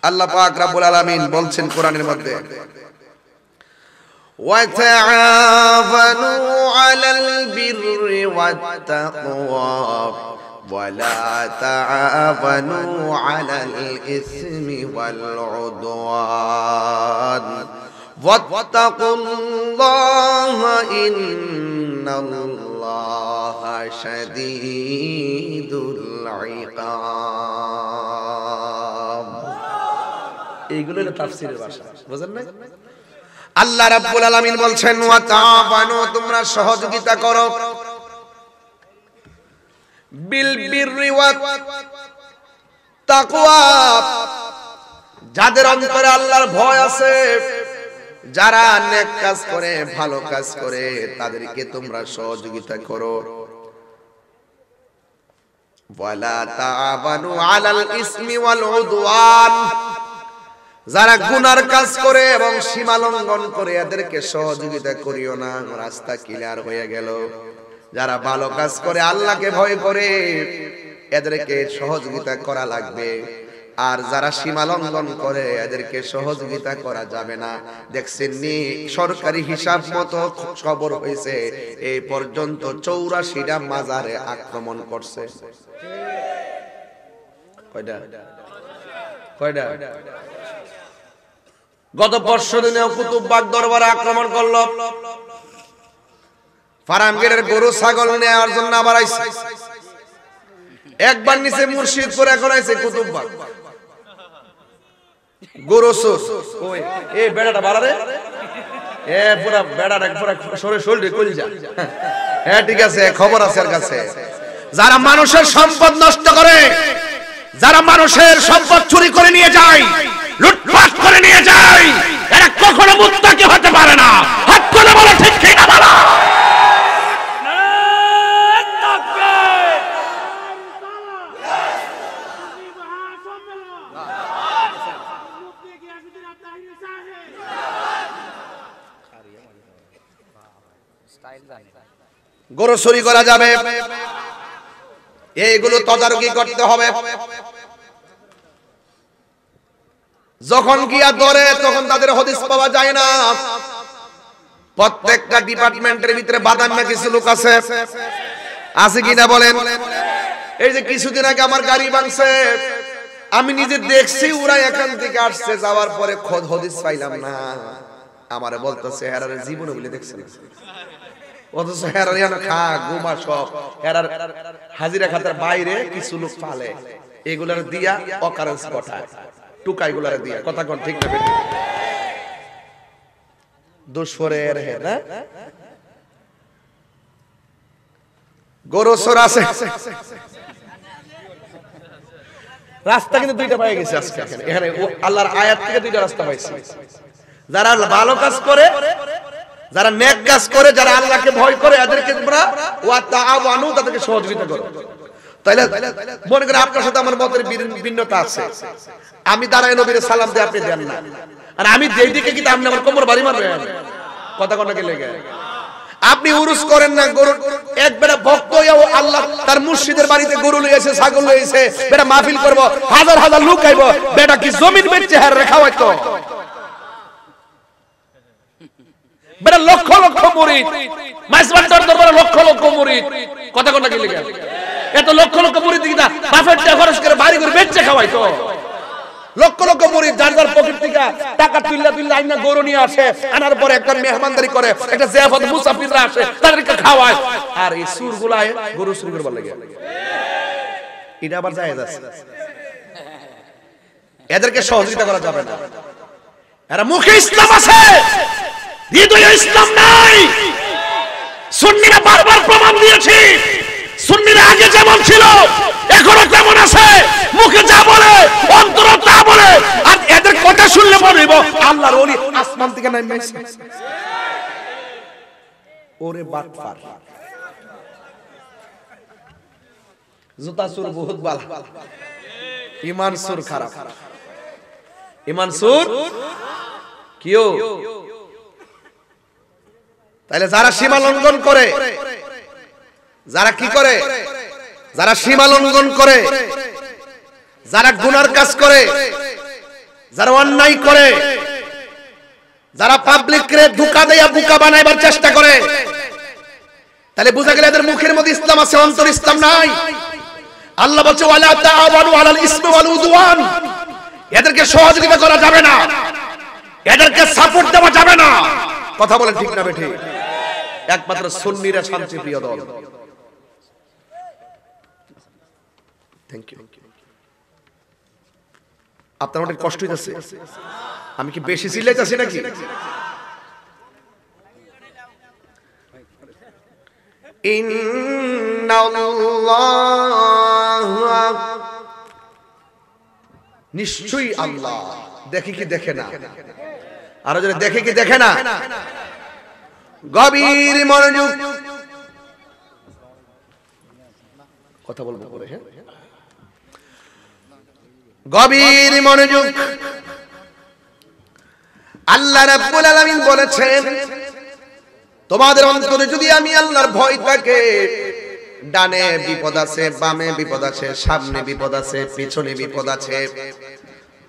আল্লাহ পাক রব্বুল আলামিন বলছেন কোরআনের মধ্যে, ওয়াতাআওয়ানু আলাল বিররি ওয়াত-তাকওয়া ওয়ালা তাআওয়ানু আলাল ইসমি ওয়াল উদওয়ান ওয়াত্তাকুল্লাহা ইন্নাল্লাহা শাদীদুল ইকাব। এইগুলো হলো তাফসীরের ভাষা, বুঝেন না? আল্লাহ রাব্বুল আলামিন বলছেন, ওয়া তাআওয়ানু, তোমরা সহযোগিতা করো, বিল বিররি ওয়াত তাকওয়া, যাদের অন্তরে আল্লাহর ভয় আছে, যারা নেক কাজ করে, ভালো কাজ করে, তাদেরকে তোমরা সহযোগিতা করো। ওয়ালা তাআওয়ানু আলাল ইসমি ওয়াল উদওয়ান, যারা গুনার কাজ করে এবং সীমা লঙ্ঘন করে এদেরকে সহযোগিতা করিও না। রাস্তা ক্লিয়ার হয়ে গেল। যারা ভালো কাজ করে, আল্লাহকে ভয় করে, এদেরকে সহযোগিতা করা লাগবে। আর যারা সীমা লঙ্ঘন করে এদেরকে সহযোগিতা করা যাবে না। দেখছেন নি, সরকারি হিসাব মতো খবর হয়েছে এই পর্যন্ত 84টা মাজারে আক্রমণ করছে। কয়টা? গত পরশুদিনেও কুতুববাগ দরবারে আক্রমণ করলো। ফারামগেরের গরু ছাগল নেওয়ার জন্য আবার আইছে। একবার নিচে মুর্শিদপুর, এখন আইছে কুতুববাগ। গরু চোর, ওই এই বেড়াটা বাড়ারে, এ পুরা বেড়াটা পুরা সরে শরীরে কলিজা। হ্যাঁ ঠিক আছে, খবর আছে এর কাছে। যারা মানুষের সম্পদ নষ্ট করে, যারা মানুষের সম্পদ চুরি করে নিয়ে যায়, লুটপাট করে নিয়ে যায়, এরা কখনো মুত্তাকি হতে পারে না। হাত করে বলো ঠিক কি না বলো। গরু চুরি করা যাবে, এইগুলো তদারকি করতে হবে। যখন গিয়া ধরে তখন তাদের হদিস পাওয়া যায় না। প্রত্যেকটা ডিপার্টমেন্টের ভিতরে বাদামি কিছু লোক আছে, আছে কিনা বলেন? এই যে কিছুদিন আগে আমার গাড়ি ভাঙছে, আমি নিজে দেখছি, ওরা এখান থেকে আসছে, যাওয়ার পরে খোদ হদিস পাইলাম না। আমারে বলতেছে হেরার জীবনে বলে দেখছেন, অথচ হেরার ইয়ানা খা ঘুমা সব হেরার হাজিরা খাতার বাইরে কিছু লোক পালে, এগুলার দিয়া অকারেন্স ঘটায়, টুকাইগুলার দিয়া। কথা কোন ঠিক না বেটি? দুশরের হে না গরু চোর আছে। রাস্তা কিন্তু দুইটা পাই গেছে আজকে এখানে, আল্লাহর আয়াত থেকে দুইটা রাস্তা পাইছি। যারা ভালো কাজ করে, যারা নেক কাজ করে, যারা আল্লাহকে ভয় করে, এদেরকে তোমরা ওয়া তাআওয়ানু, তাদেরকে সহযোগিতা করো। তাইলে মনে করে আপনার সাথে আমার মতের ভিন্নতা আছে, আমি দাঁড়ায় নবীর সালাম দিয়ে আপনি দেন না, আর আমি যেই দিকে কি আপনি আমার কোমর বাড়ি মারবেন। কথা কোনটাকে লেগে আপনি উরুস করেন না, গরু এক বেটা ভক্ত হইয়াও আল্লাহ তার মুর্শিদের বাড়িতে গরু লইছে, ছাগল লইছে, বেটা মাহফিল করব, হাজার হাজার লোক আইব, বেটা কি জমিন বেচে হার রেখা হয়তো, বেটা লক্ষ লক্ষ মুরিদ, মাইজবান্ডার দরবারে লক্ষ লক্ষ মুরিদ। কথা কোনটাকে লেগে এত লক্ষ লক্ষ মুরিদ দিদা বাফেট টাকা খরচ করে বাড়ি করে বেচে খাওয়াই তো। লক্ষ লক্ষ মুরিদ যার যার পকেট থেকে টাকা তুইলা তুইলা আইনা গরু নিয়ে আসে, আনার পরে একটা মেহমানদারি করে, একটা জিয়াফত মুসাফিররা আসে, তাদেরকে খাওয়ায়, আর এই সুরগুলায় গরু চুরি করবার লাগে। এটা আবার জায়েজ আছে, এদেরকে সহযোগিতা করা যাবে না। এরা মুখে ইসলাম আছে, হৃদয়ে ইসলাম নাই। সুন্নিরা বারবার প্রমাণ দিয়েছে, সুন্নিরা আগে যেমন ছিল এখনো তেমন আছে, মুখে যা বলে অন্তরে তা বলে। আর এদের কথা শুনলে মনে হইব আল্লাহর ওলি আসমান থেকে নামিয়েছে। ওরে বাটপার, জুতা সুর বহুত বালা, ইমান সুর খারাপ। ইমান সুর কিও? তাহলে যারা সীমা লঙ্ঘন করে, যারা কি করে, যারা সীমা লঙ্ঘন করে, যারা গুনার কাজ করে, যারা অন্যায় করে, যারা পাবলিকরে ধোঁকা দেয়া বোকা বানাইবার চেষ্টা করে, তাহলে বোঝা গেল এদের মুখের মধ্যে ইসলাম আছে, অন্তর ইসলাম নাই। আল্লাহ বলছে ওয়ালা তাআওয়ানু আলাল ইসমি ওয়াল উদওয়ান, এদেরকে সহযোগিতা করা যাবে না, এদেরকে সাপোর্ট দেওয়া যাবে না। কথা বলেন ঠিক না বেঠিক? একমাত্র সুন্নিরা শান্তিপ্রিয় দল। Thank you. আপনার অনেক কষ্ট হইতেছে, আমি কি বেশি চিল্লাইতেছি নাকি? নিশ্চয়ই আল্লাহ দেখে কি দেখে না? আরো যদি দেখে কি দেখে না? গভীর মনোযোগ, কথা বলবো পরে। হ্যাঁ, গভীর মনোযোগ। আল্লাহ রাব্বুল আলামিন বলেছেন, তোমাদের অন্তরে যদি আমি আল্লাহর ভয় থাকে, ডানে বিপদ আছে, বামে বিপদ আছে, সামনে বিপদ আছে, পিছনে বিপদ আছে।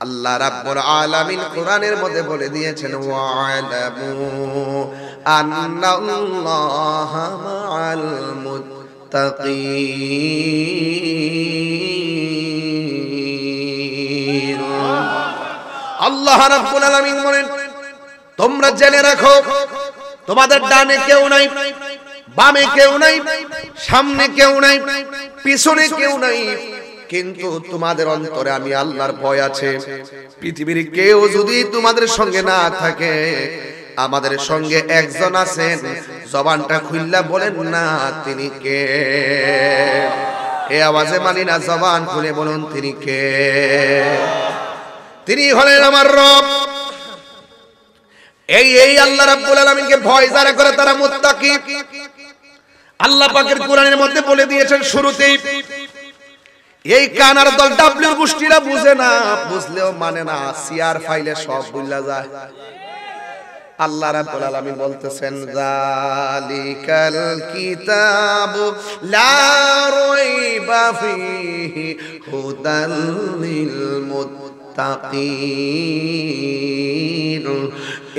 আল্লাহ রাব্বুল আলামিন কোরআনের মধ্যে বলে দিয়েছেন, ওয়া'লামু আন্নাল্লাহা মা'আল মুত্তাকিন। আল্লাহ রাব্বুল আলামিন বলেন, তোমরা জেনে রাখো, তোমাদের ডানে কেউ নাই, বামে কেউ নাই, সামনে কেউ নাই, পিছনে কেউ নাই, কিন্তু তোমাদের অন্তরে আমি আল্লাহর ভয় আছে। পৃথিবীর কেউ যদি তোমাদের সঙ্গে না থাকে, আমাদের সঙ্গে একজন আছেন, জবানটা খুললা বলেন না তিনি কে? এই আওয়াজে মানি না, জবান খুলে বলুন তিনি কে? তিনি হলেন আমার রব। এই আল্লাহ রাব্বুল আলামিনকে ভয় যারা করে তারা মুত্তাকি। আল্লাহ পাকের কোরআনের মধ্যে বলে দিয়েছেন শুরুতেই, এই কানার দল ডাব্লিউ গোষ্ঠীরা বুঝে না, বুঝলেও মানে না, সিআর ফাইলে সব ভুলা যায়। আল্লাহ রাব্বুল আলামিন বলতেছেন, যালিকাল কিতাবু লা রাইবা ফীহি হুদাল লিল মুত্তাকিন।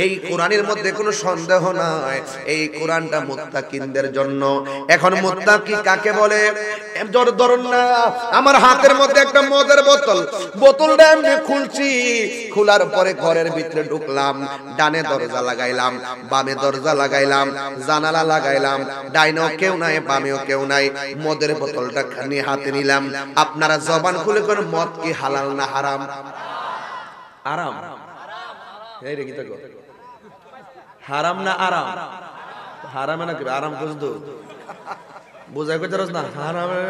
এই কোরআনের মধ্যে কোনো সন্দেহ নাই, এই কোরআনটা মুত্তাকিনদের জন্য। এখন মুত্তাকি কাকে বলে? ধরুন না, আমার হাতের মধ্যে একটা মদের বোতল, বোতলটা আমি খুলছি, খোলার পরে ঘরের ভিতরে ঢুকলাম, ডানে দরজা লাগাইলাম, বামে দরজা লাগাইলাম, জানালা লাগাইলাম, ডাইনেও কেউ নাই, বামেও কেউ নাই, মদের বোতলটা নিয়ে হাতে নিলাম। আপনারা জবান খুলে কোন মদ কি হালাল না হারাম? আরাম। এই রে গীতা গো, হারাম না আরাম? হারামে না কি আরাম বুঝতো? বুঝাই কইতে রস না হারামে।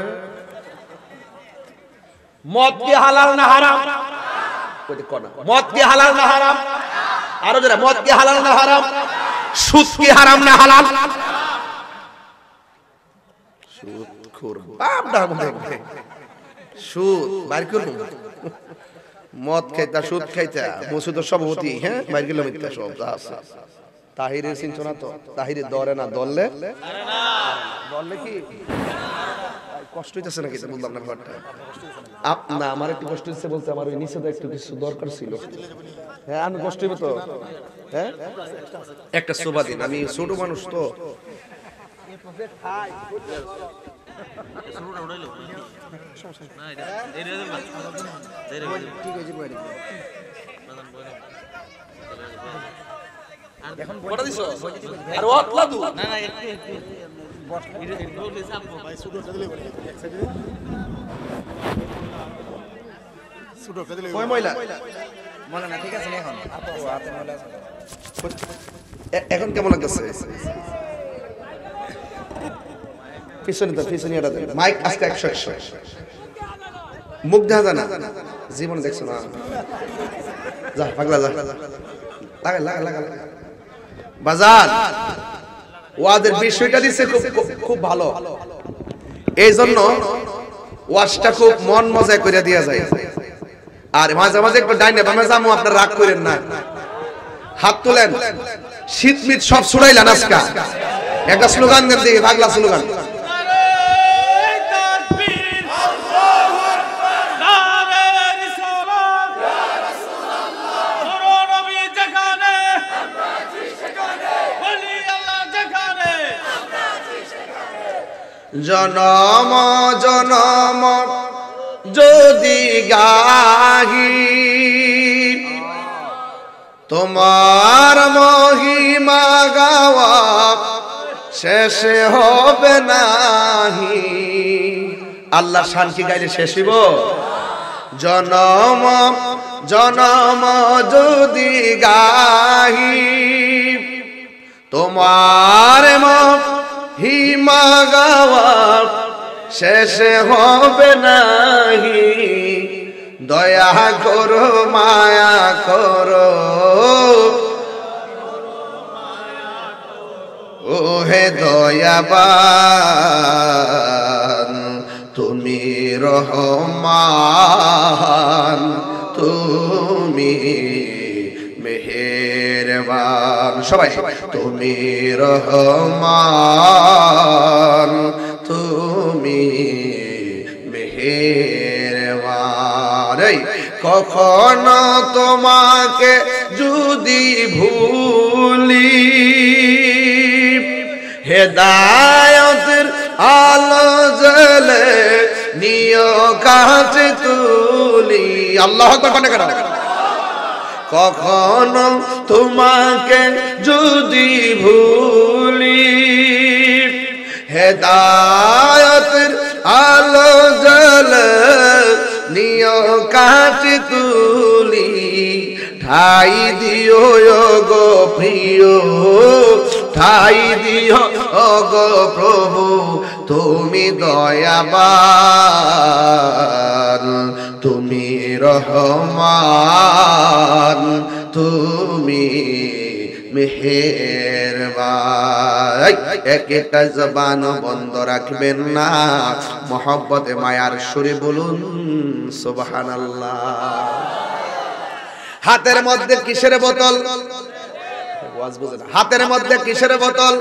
মদ কি হালাল না হারাম? কইতে কোনা মদ কি হালাল না হারাম? আরো যারা মদ কি হালাল না হারাম? সুদ কি হারাম না হালাল? সুদ খোর বাপ ডাক দেখবে, সুদ বাইর করব, মদ খাইতা, সুদ খাইতা, মসজিদের সভাপতি, হ্যাঁ বাইর কিলোমিটার সব আছে। তাহিরের চিনছ না তো? তাহিরের দরে না, দললে দললে কি কষ্ট হইতেছে নাকি? বললাম না ব্যাপারটা না, আমার একটু কষ্ট হচ্ছে বলতে, আমার ওই নিচে একটু কিছু দরকার ছিল। হ্যাঁ আমি কষ্ট হইব তো, হ্যাঁ একটা শোভা দিন, আমি ছোট মানুষ তো। এখন বড় দিছো আর ওতলা দু না না একটু বস এটা চাপবো ভাই, সুডোটা দিলে বলে এক সাইডে সুডোটা দিলে কই ময়লা ময়লা না, ঠিক আছে এখন আপু হাতে ময়লা আছে। এখন কেমন লাগছে? পিছনে তো, পিছনে এটা দেন মাইক আজকে 100 মুখ দেখা যায় না, জীবন দেখছো না, যা পাগলা যা, লাগা লাগা লাগা বাজার। ওয়াজের বিষয়টা দিচ্ছে খুব ভালো, এই জন্য ওয়াজটা খুব মন মজায় করে দেয়া যায়। আর মাঝে মাঝে একটু ডাইনে বামে যামু, আপনারা রাগ করেন না, হাত তোলেন, শীত মিত সব ছুড়াইলেন। আজকা একটা স্লোগান দেন দিকে, পাগলা স্লোগান, জনম জনম যদি গাহি তোমার মহিমা গাওয়া শেষ হবে নাহি। আল্লাহ শান কি গাইলে শেষ হইব? জনম জনম যদি গাহি তোমার মহিমা গাওয়া শেষ হবে নাহি। দয়া করো মায়া করো ওহে দয়াবান তুমি রহমান তুমি মেহেরবান। সবাই তুমি রহমান তুমি মেহেরবান। কখনো তোমাকে যদি ভুলি হেদায়েতের আলো জ্বলে নিয় কাছে তুলি। আল্লাহু আকবার বলে কেন? কখনো তোমাকে যদি ভুলি হেদায়েতের আলো জ্বলে নিয় কাছে তুলি। ঠাই দিও গো প্রিয় ঠাই দিও গো প্রভু তুমি দয়াবান তুমি রহমান তুমি মেহেরবান। একটা জবান বন্ধ রাখবেন না, মহব্বতে মায়ার সুরে বলুন সুবহানাল্লাহ। হাতের মধ্যে কিসের বোতল? হাতের মধ্যে কিসের বোতল?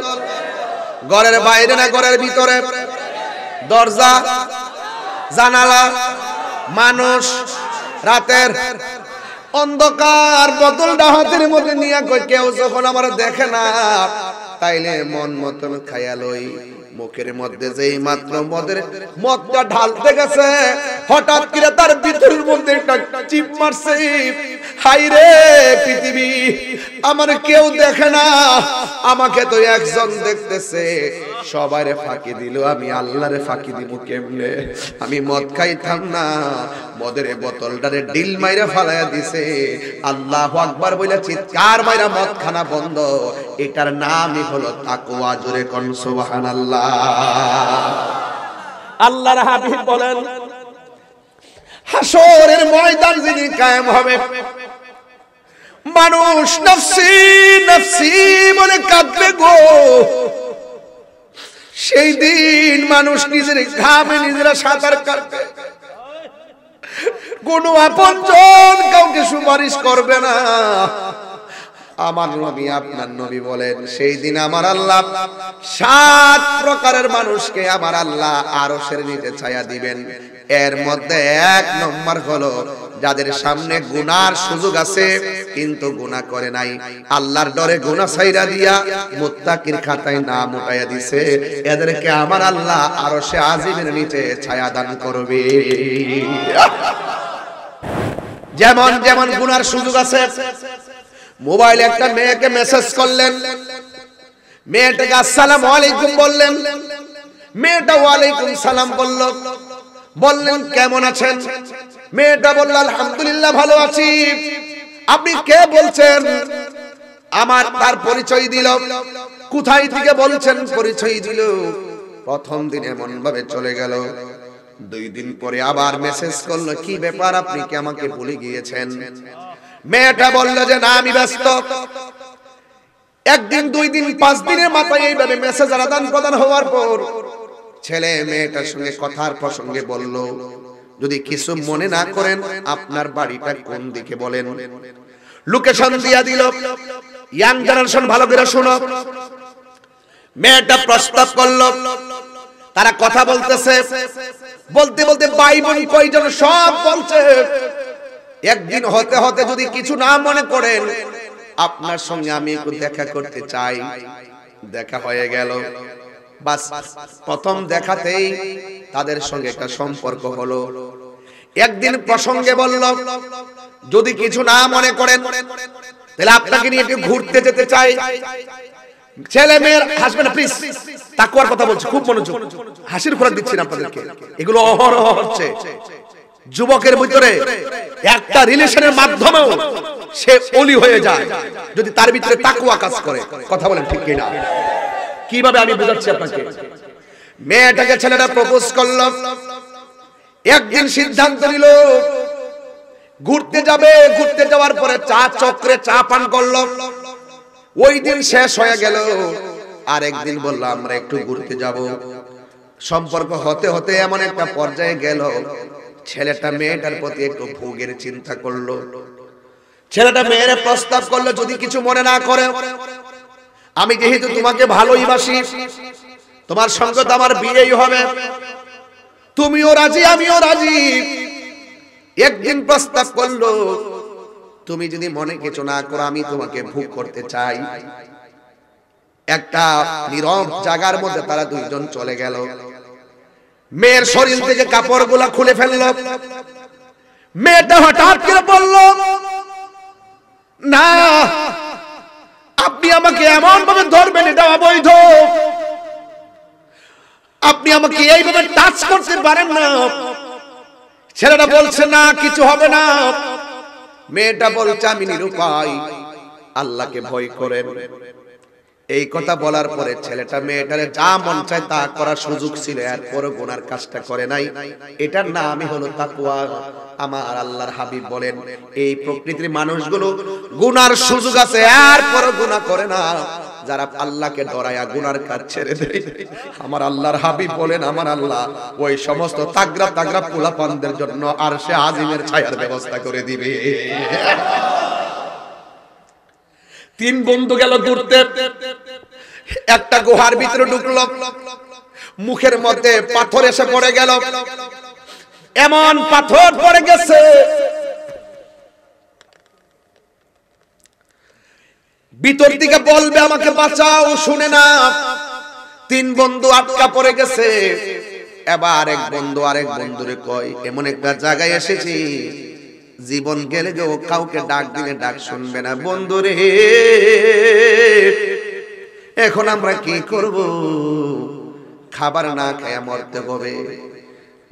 ঘরের বাইরে না ঘরের ভিতরে? দরজা জানালা মানুষ রাতের অন্ধকার বোতলটা হাতের মধ্যে নিয়ে কই কেউ যখন আমার দেখে না তাইলে মন মতন খাইয়া লই। মুখের মধ্যে যেই মাত্র মদটা ঢালতে গেছে হঠাৎ করে তার ভিতরের মধ্যে একটা চিপ মারছে। হাই রে পৃথিবী, আমার কেউ দেখে না, আমাকে তো একজন দেখতেছে। সবাইরে ফাঁকি দিল, আমি আল্লাহরে ফাঁকি দিব কেমনে? আমি মদ খাইতাম না, মদের বোতলটারে ডিল মাইরা ফালাইয়া দিছে। আল্লাহু আকবার বইলা চিৎকার মাইরা মদ খানা বন্ধ। এটার নামই হলো তাকওয়া। জোরে কোন সুবহানাল্লাহ। আল্লাহর হাবিব বলেন হাসরের ময়দান যেদিন কায়েম হবে মানুষ নফসি নফসি বলে কাঁদবে গো। সেই দিন মানুষ নিজের ঘামে নিজেরা সাঁতার কাটবে, কোনো আপনজন কাউকে সুপারিশ করবে না। আমার নবী আপনার নবী বলেন সেই দিন আমার আল্লাহ 7 প্রকারের মানুষকে আমার আল্লাহ আরশের নিচে ছায়া দিবেন। এর মধ্যে 1 নম্বর হলো যাদের সামনে গুনার সুযোগ আছে কিন্তু গুনাহ করে নাই, আল্লাহর ডরে গুনাহ ছাইরা দিয়া মুত্তাকির খাতায় নাম উঠাইয়া দিছে। এদেরকে আমার আল্লাহ আরশে আজিমের নিচে ছায়া দান করবে। যেমন যেমন গুনার সুযোগ আছে। মোবাইলে একটা মেয়েকে মেসেজ করলেন, মেয়েটাকে আসসালামু আলাইকুম বললেন, মেয়েটা ওয়ালাইকুম সালাম বলল। বললেন কেমন আছেন? মেয়েটা বলল আলহামদুলিল্লাহ ভালো আছি। আপনি কে বলছেন? আমার তার পরিচয় দিল। কোথায় থেকে বলছেন? পরিচয় দিল। প্রথম দিন এমন ভাবে চলে গেল। 2 দিন পরে আবার মেসেজ করলো, কি ব্যাপার আপনি কি আমাকে ভুলে গিয়েছেন? মেয়েটা বলল যে না আমি ব্যস্ত। 1 দিন 2 দিন 5 দিনের মাথায় এইভাবে মেসেজ আদান প্রদান হওয়ার পর ছেলে মেয়েটার সঙ্গে কথার প্রসঙ্গে বলল, যদি কিছু মনে না করেন আপনার বাড়িটা কোন দিকে বলেন। লোকেশন দিয়া দিল। ইয়াং জেনারেশন ভালো করে শোনো। মেয়েটা প্রস্তাব করলো, তারা কথা বলতেছে, বলতে বলতে ভাই বোন কয়জন সব বলছে একদিন হতে হতে যদি কিছু না মনে করেন আপনার সঙ্গে আমি একটু দেখা করতে চাই। দেখা হয়ে গেল। বাস প্রথম দেখাতেই তাদের সঙ্গে একটা সম্পর্ক হলো। একদিন প্রসঙ্গে বলল, যদি কিছু না মনে করেন তাহলে আপনাকে নিয়ে একটু ঘুরতে যেতে চাই। ছেলে মেয়ের হাসবেন না প্লিজ, তাকওয়ার কথা বলছি, খুব মনোযোগ, হাসির খোরাক দিচ্ছি না আপনাদেরকে, এগুলো অহরহ হচ্ছে। যুবকের ভিতরে একটা রিলেশনের মাধ্যমেও সে ওলি হয়ে যায় যদি তার ভিতরে তাকওয়া কাজ করে। কথা বলেন ঠিক কিনা? কিভাবে আমি বুঝাচ্ছি আপনাকে। মেয়েটাকে ছেলেটা প্রপোজ করলো, একদিন সিদ্ধান্ত নিল ঘুরতে যাবে। ঘুরতে যাওয়ার পরে চা চক্রে চা পান করলো, ওই দিন শেষ হয়ে গেল। আর একদিন বললো আমরা একটু ঘুরতে যাব। সম্পর্ক হতে হতে এমন একটা পর্যায়ে গেল, ছেলেটা মেয়েটার প্রতি একটু ভোগের চিন্তা করলো। ছেলেটা মেয়ের প্রস্তাব করলো, যদি কিছু মনে না করে, আমি যেহেতু তোমাকে ভালোই বাসি, তোমার সঙ্গে তো আমার বিয়েই হবে, তুমিও রাজি আমিও রাজি। একদিন প্রস্তাব করলো, তুমি যদি মনে কিছু না করো, আমি তোমাকে ভোগ করতে চাই। একটা নীরব জায়গার মধ্যে তারা দুইজন চলে গেল। মেয়ের শরীর থেকে কাপড়গুলা খুলে ফেললো। মেয়েটা হঠাৎ করে বলল, না আপনি আমাকে এমন ভাবে ধরবেন, এটা অবৈধ। আপনি আমাকে এইভাবে টাচ করতে পারেন না। ছেলেটা বলছে না কিছু হবে না। মেয়েটা বলছে আমি নিরুপায়, আল্লাহকে ভয় করেন। এই কথা বলার পরে ছেলেটা মেয়েটারে যা মন চায় তা করার সুযোগ ছিল, এরপরও গুনার কাজটা করে নাই। এটার নামই হলো তাকওয়া। আমার আল্লাহর হাবিব বলেন, এই প্রকৃতির মানুষগুলো গুনার সুযোগ আছে এরপরও গুনাহ করে না, যারা আল্লাহকে ডরায়া গুনার কাজ ছেড়ে দেয়। আমার আল্লাহর হাবিব বলেন, আমার আল্লাহ ওই সমস্ত তাগড়া তাগড়া পোলাপানদের জন্য আরশে আজিমের ছায়ার ব্যবস্থা করে দিবে। তিন বন্ধু গেল ঘুরতে, একটা গুহার ভিতরে ঢুকলো। মুখের মধ্যে পাথর এসে পড়ে গেল, এমন পাথর পড়ে গেছে ভিতর দিকে বলবে আমাকে বাঁচাও, শুনে না। তিন বন্ধু আটকা পড়ে গেছে। এবার এক বন্ধু আরেক বন্ধুরে কয়, এমন একটা জায়গায় এসেছি জীবন গেলে যে কাউকে ডাক দিলে ডাক শুনবে না। বন্ধুরে এখন আমরা কি করব? খাবার না খেয়ে মরতে হবে।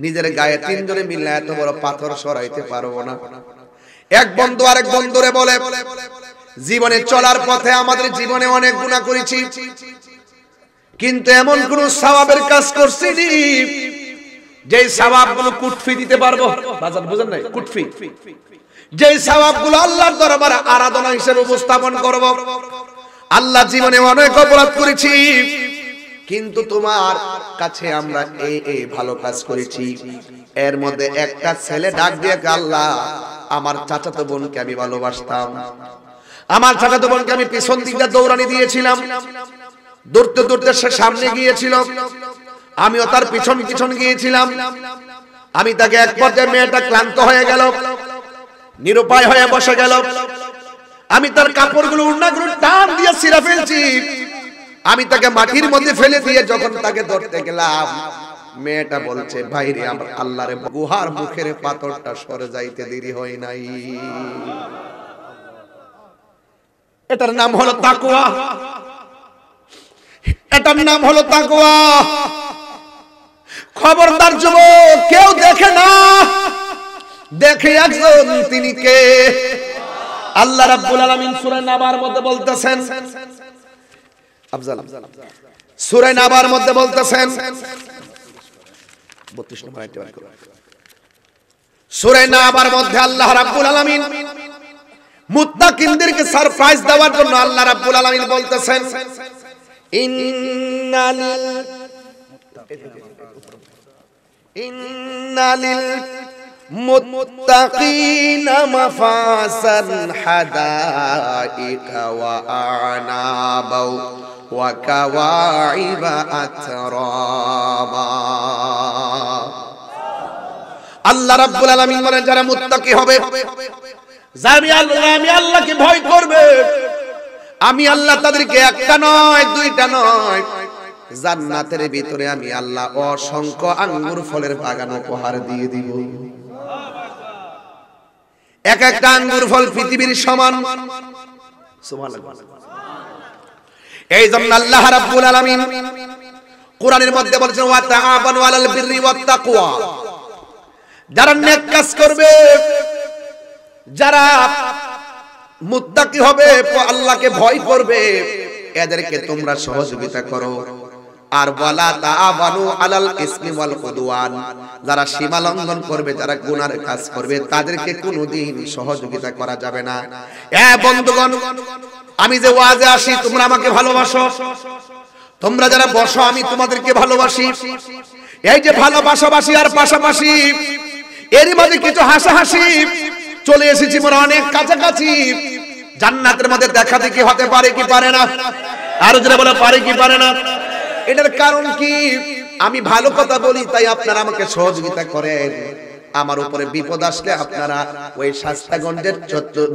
নিজের গায়ে তিনজনে মিলে এত বড় পাথর সরাইতে পারবো না। এক বন্ধু আরেক বন্ধুরে বলে, জীবনে চলার পথে আমাদের জীবনে অনেক গুনাহ করেছি, কিন্তু এমন কোন সওয়াবের কাজ করছি নি যে সওয়াবগুলো কুটফি দিতে পারবো। বাজার বুঝেন নাই? কুটফি, যে সওয়াবগুলো আল্লাহর দরবারে আরাধনা হিসেবে উপস্থাপন করব। আল্লাহ জীবনে অনেক অপরাধ করেছি, কিন্তু তোমার কাছে আমরা এই ভালো কাজ করেছি। এর মধ্যে একটা ছেলে ডাক দিয়ে, আল্লাহ আমার চাচাতো বোনকে আমি ভালোবাসতাম, আমার চাচাতো বোনকে আমি পিছন দিকে দৌড়ানি দিয়েছিলাম, দৌড়তে দৌড়তে সে সামনে গিয়েছিল, আমিও তার পিছন পিছন গিয়েছিলাম। আমি তাকে এক পর্যায়ে মেয়েটা ক্লান্ত হয়ে গেল, নিরুপায় হয়ে বসে গেল। আমি তার কাপড়গুলো উড়নাগুলো টান দিয়ে ছিঁড়ে ফেলছি। আমি তাকে মাটির মধ্যে ফেলে দিয়ে যখন তাকে ধরতে গেলাম, মেয়েটা বলছে, ভাইরে আমার আল্লাহর গুহার মুখের পাথরটা সরে যাইতে দেরি হয় নাই। এটার নাম হলো তাকওয়া। এটার নাম হলো তাকওয়া। খবরদার যুবক, কেউ দেখে না, দেখে একজন, তিনি কে? আল্লাহ রাব্বুল আলামিন সূরা নাবার মধ্যে বলতেছেন, আফজাল সূরা নাবার মধ্যে বলতেছেন 32 নম্বর আয়াতে বার করুন। সূরা নাবার মধ্যে আল্লাহ রাব্বুল আলামিন মুত্তাকিনদেরকে সারপ্রাইজ দেওয়ার জন্য আল্লাহ রাব্বুল আলামিন বলতেছেন, ইন্নালিল মুত্তাকিনা মাফাসান হাদাইকা ওয়া আ'নাবা ওয়া কাওয়াইবা আতরাবা। আল্লাহ রাব্বুল আলামিন বলেন, যারা মুত্তাকি হবে, আমি আল্লাহকে ভয় করবে, আমি আল্লাহ তাদেরকে একটা নয় দুইটা নয় জান্নাতের ভিতরে আমি আল্লাহ অসংখ্য আঙ্গুর ফলের বাগান উপহার দিয়ে দিব। এক একটা আঙ্গুর ফল পৃথিবীর সমান। সুবহানাল্লাহ। এই জন্য আল্লাহ রাব্বুল আলামিন কোরআনের মধ্যে বলেছেন ওয়া তাআবানু আলাল বিররি ওয়াত তাকওয়া। যারা নেক কাজ করবে, যারা মুত্তাকি হবে, আল্লাহকে ভয় করবে, এদেরকে তোমরা সহযোগিতা করো। আর ওয়ালা তাআবানু আলাল ইসমি ওয়াল উদওয়ান, যারা সীমা লঙ্ঘন করবে, যারা গুনার কাজ করবে, তাদেরকে কোনোদিন সহযোগিতা করা যাবে না। এ বন্ধুগণ, আমি যে ওয়াজে আসি তোমরা আমাকে ভালোবাসো, তোমরা যারা বসো আমি তোমাদেরকে ভালোবাসি। এই যে ভালোবাসাবাসি আর পাশাপাশি এরই মাঝে কিছু হাসাহাসি চলে এসেছি, মনে অনেক কাছাকাছি। জান্নাতের মধ্যে দেখা দেখি হতে পারে কি পারে না? আর যারা বলে পারে কি পারে না? এটার কারণ কি? আমি ভালো কথা বলি তাই আপনারা আমাকে সহযোগিতা করেন। আমার উপরে বিপদ আসলে আপনারা ওই শাস্তাগঞ্জের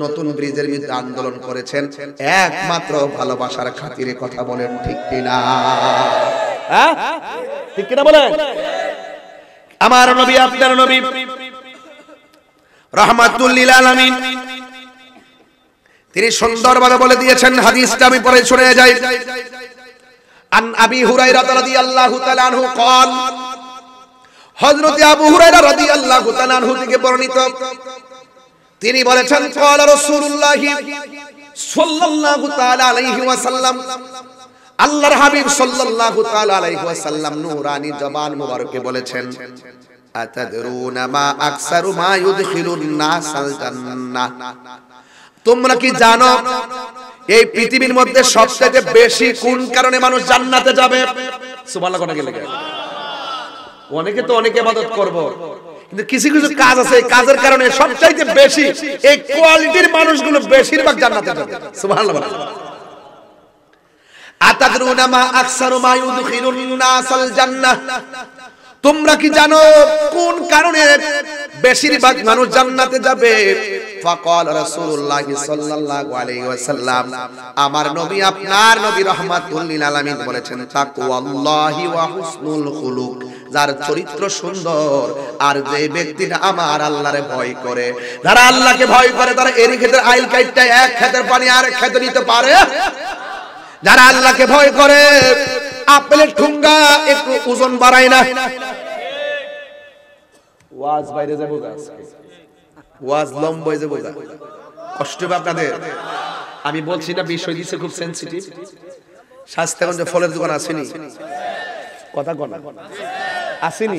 নতুন ব্রিজের বিরুদ্ধে আন্দোলন করেছেন একমাত্র ভালোবাসার খাতিরে। কথা বলেন ঠিক কিনা? হ্যাঁ ঠিক কিনা বলেন? আমার নবী, আপনার নবী রাহমাতুল লিল আলামিন, তিনি সুন্দরভাবে বলে দিয়েছেন। হাদিসটা আমি পরে শুনে যাই। আন আবি হুরায়রা রাদিয়াল্লাহু তাআলা আনহু قال, হযরত আবু হুরায়রা রাদিয়াল্লাহু তাআলা আনহু থেকে বর্ণিত, তিনি বলেছেন قال রাসূলুল্লাহ সাল্লাল্লাহু তাআলা আলাইহি ওয়াসাল্লাম, আল্লাহর হাবিব সাল্লাল্লাহু তাআলা আলাইহি ওয়াসাল্লাম নূরানি জবান মুবারকে বলেছেন, আতাদরুনা মা আকসারু মা ইউদখিলুন নাসাল জান্নাহ, তোমরা কি জানো এই পৃথিবীর মধ্যে সবচেয়ে বেশি কোন কারণে মানুষ জান্নাতে যাবে? সুবহানাল্লাহ। কোন গেলে অনেকে তো অনেক ইবাদত করব, কিন্তু কিছু কিছু কাজ আছে, এই কাজের কারণে সবচেয়ে বেশি এই কোয়ালিটির মানুষগুলো বেশিরভাগ জান্নাতে যাবে। সুবহানাল্লাহ। আতাদরুনা মা আকসারু মা ইউদখিলুন নাসাল জান্নাহ, তোমরা কি জানো কোন কারণে বেশিরভাগ মানুষ জান্নাতে যাবে? ফাকাল রাসূলুল্লাহ সাল্লাল্লাহু আলাইহি ওয়াসাল্লাম, আমার নবী, আপনার নবী রাহমাতুল লিল আলামিন বলেছেন, তাকওয়াল্লাহি ওয়া হুসনুল খুলুক, যার চরিত্র সুন্দর আর যে ব্যক্তিটা আমার আল্লাহরে ভয় করে। যারা আল্লাহকে ভয় করে তারা এরই ক্ষেত্রে আইল কাইটটা এক ক্ষেতের পানি আরেক ক্ষেতে নিতে পারে। যারা আল্লাহকে ভয় করে আপেলের ঠুঙ্গা একটু ওজন বাড়ায় না। ওয়াজ বাইরে যাবো, ওয়াজ লম্বা যাবো, কষ্ট হবে আপনাদের। আমি বলছি না, বিষয় দিচ্ছে খুব সেনসিটিভ। শাস্তাগঞ্জে ফলের দোকান আসেনি? কথা কন আসেনি?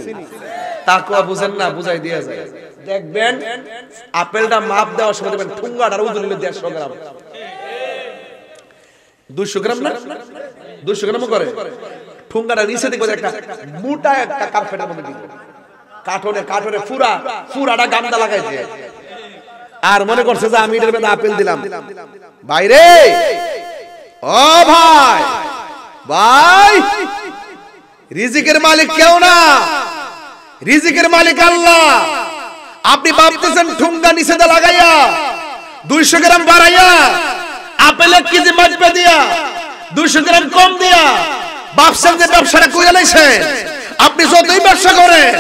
তাকওয়া বুঝেন না, বুঝাই দিয়া যায়। দেখবেন আপেলটা মাপ দেওয়ার সময় দেখবেন ঠুঙ্গাটার ওজন হলো 150 গ্রাম, 200 গ্রাম না, 200 গ্রামও করে। ঠুঙ্গাটা নিচে দেখবেন একটা মোটা একটা কার্পেটের মধ্যে দিবে, কাঠনে কাঠনে পুরাটা গামদা লাগাইছে, আর মনে করছে যে আমি এর মধ্যে আপেল দিলাম। বাইরে ও ভাই, ভাই রিজিকের মালিক কেউ না, রিজিকের মালিক আল্লাহ। আপনি ভাবতেছেন ঠুঙ্গা নিচে দা লাগাইয়া 200 গ্রাম বাড়াইয়া আপেল 1 কেজি মাপবে দিয়া 200 গ্রাম কম দিয়া ব্যবসার যে ব্যবসাটা কইরা লাইছেন। আপনি যতই ব্যবসা করেন,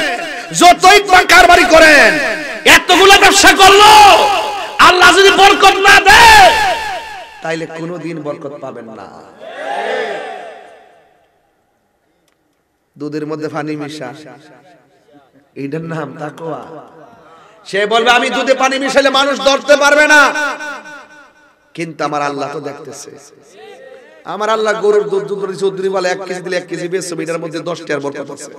যতই কারবারি করেন, এতগুলা ব্যবসা করলো আল্লাহ যদি বরকত না দেয় তাইলে কোনোদিন বরকত পাবেন না। দুধের মধ্যে পানি মিশা, এটার নাম তাকওয়া। সে বলবে আমি দুধে পানি মিশালে মানুষ ধরতে পারবে না, কিন্তু আমার আল্লাহ তো দেখতেছে। আমার আল্লাহ গরুর দুধ চৌধুরী বলে 1 কেজি দিলে 1 কেজি বেচছো, এটার মধ্যে 10 টাকার বরকত আছে।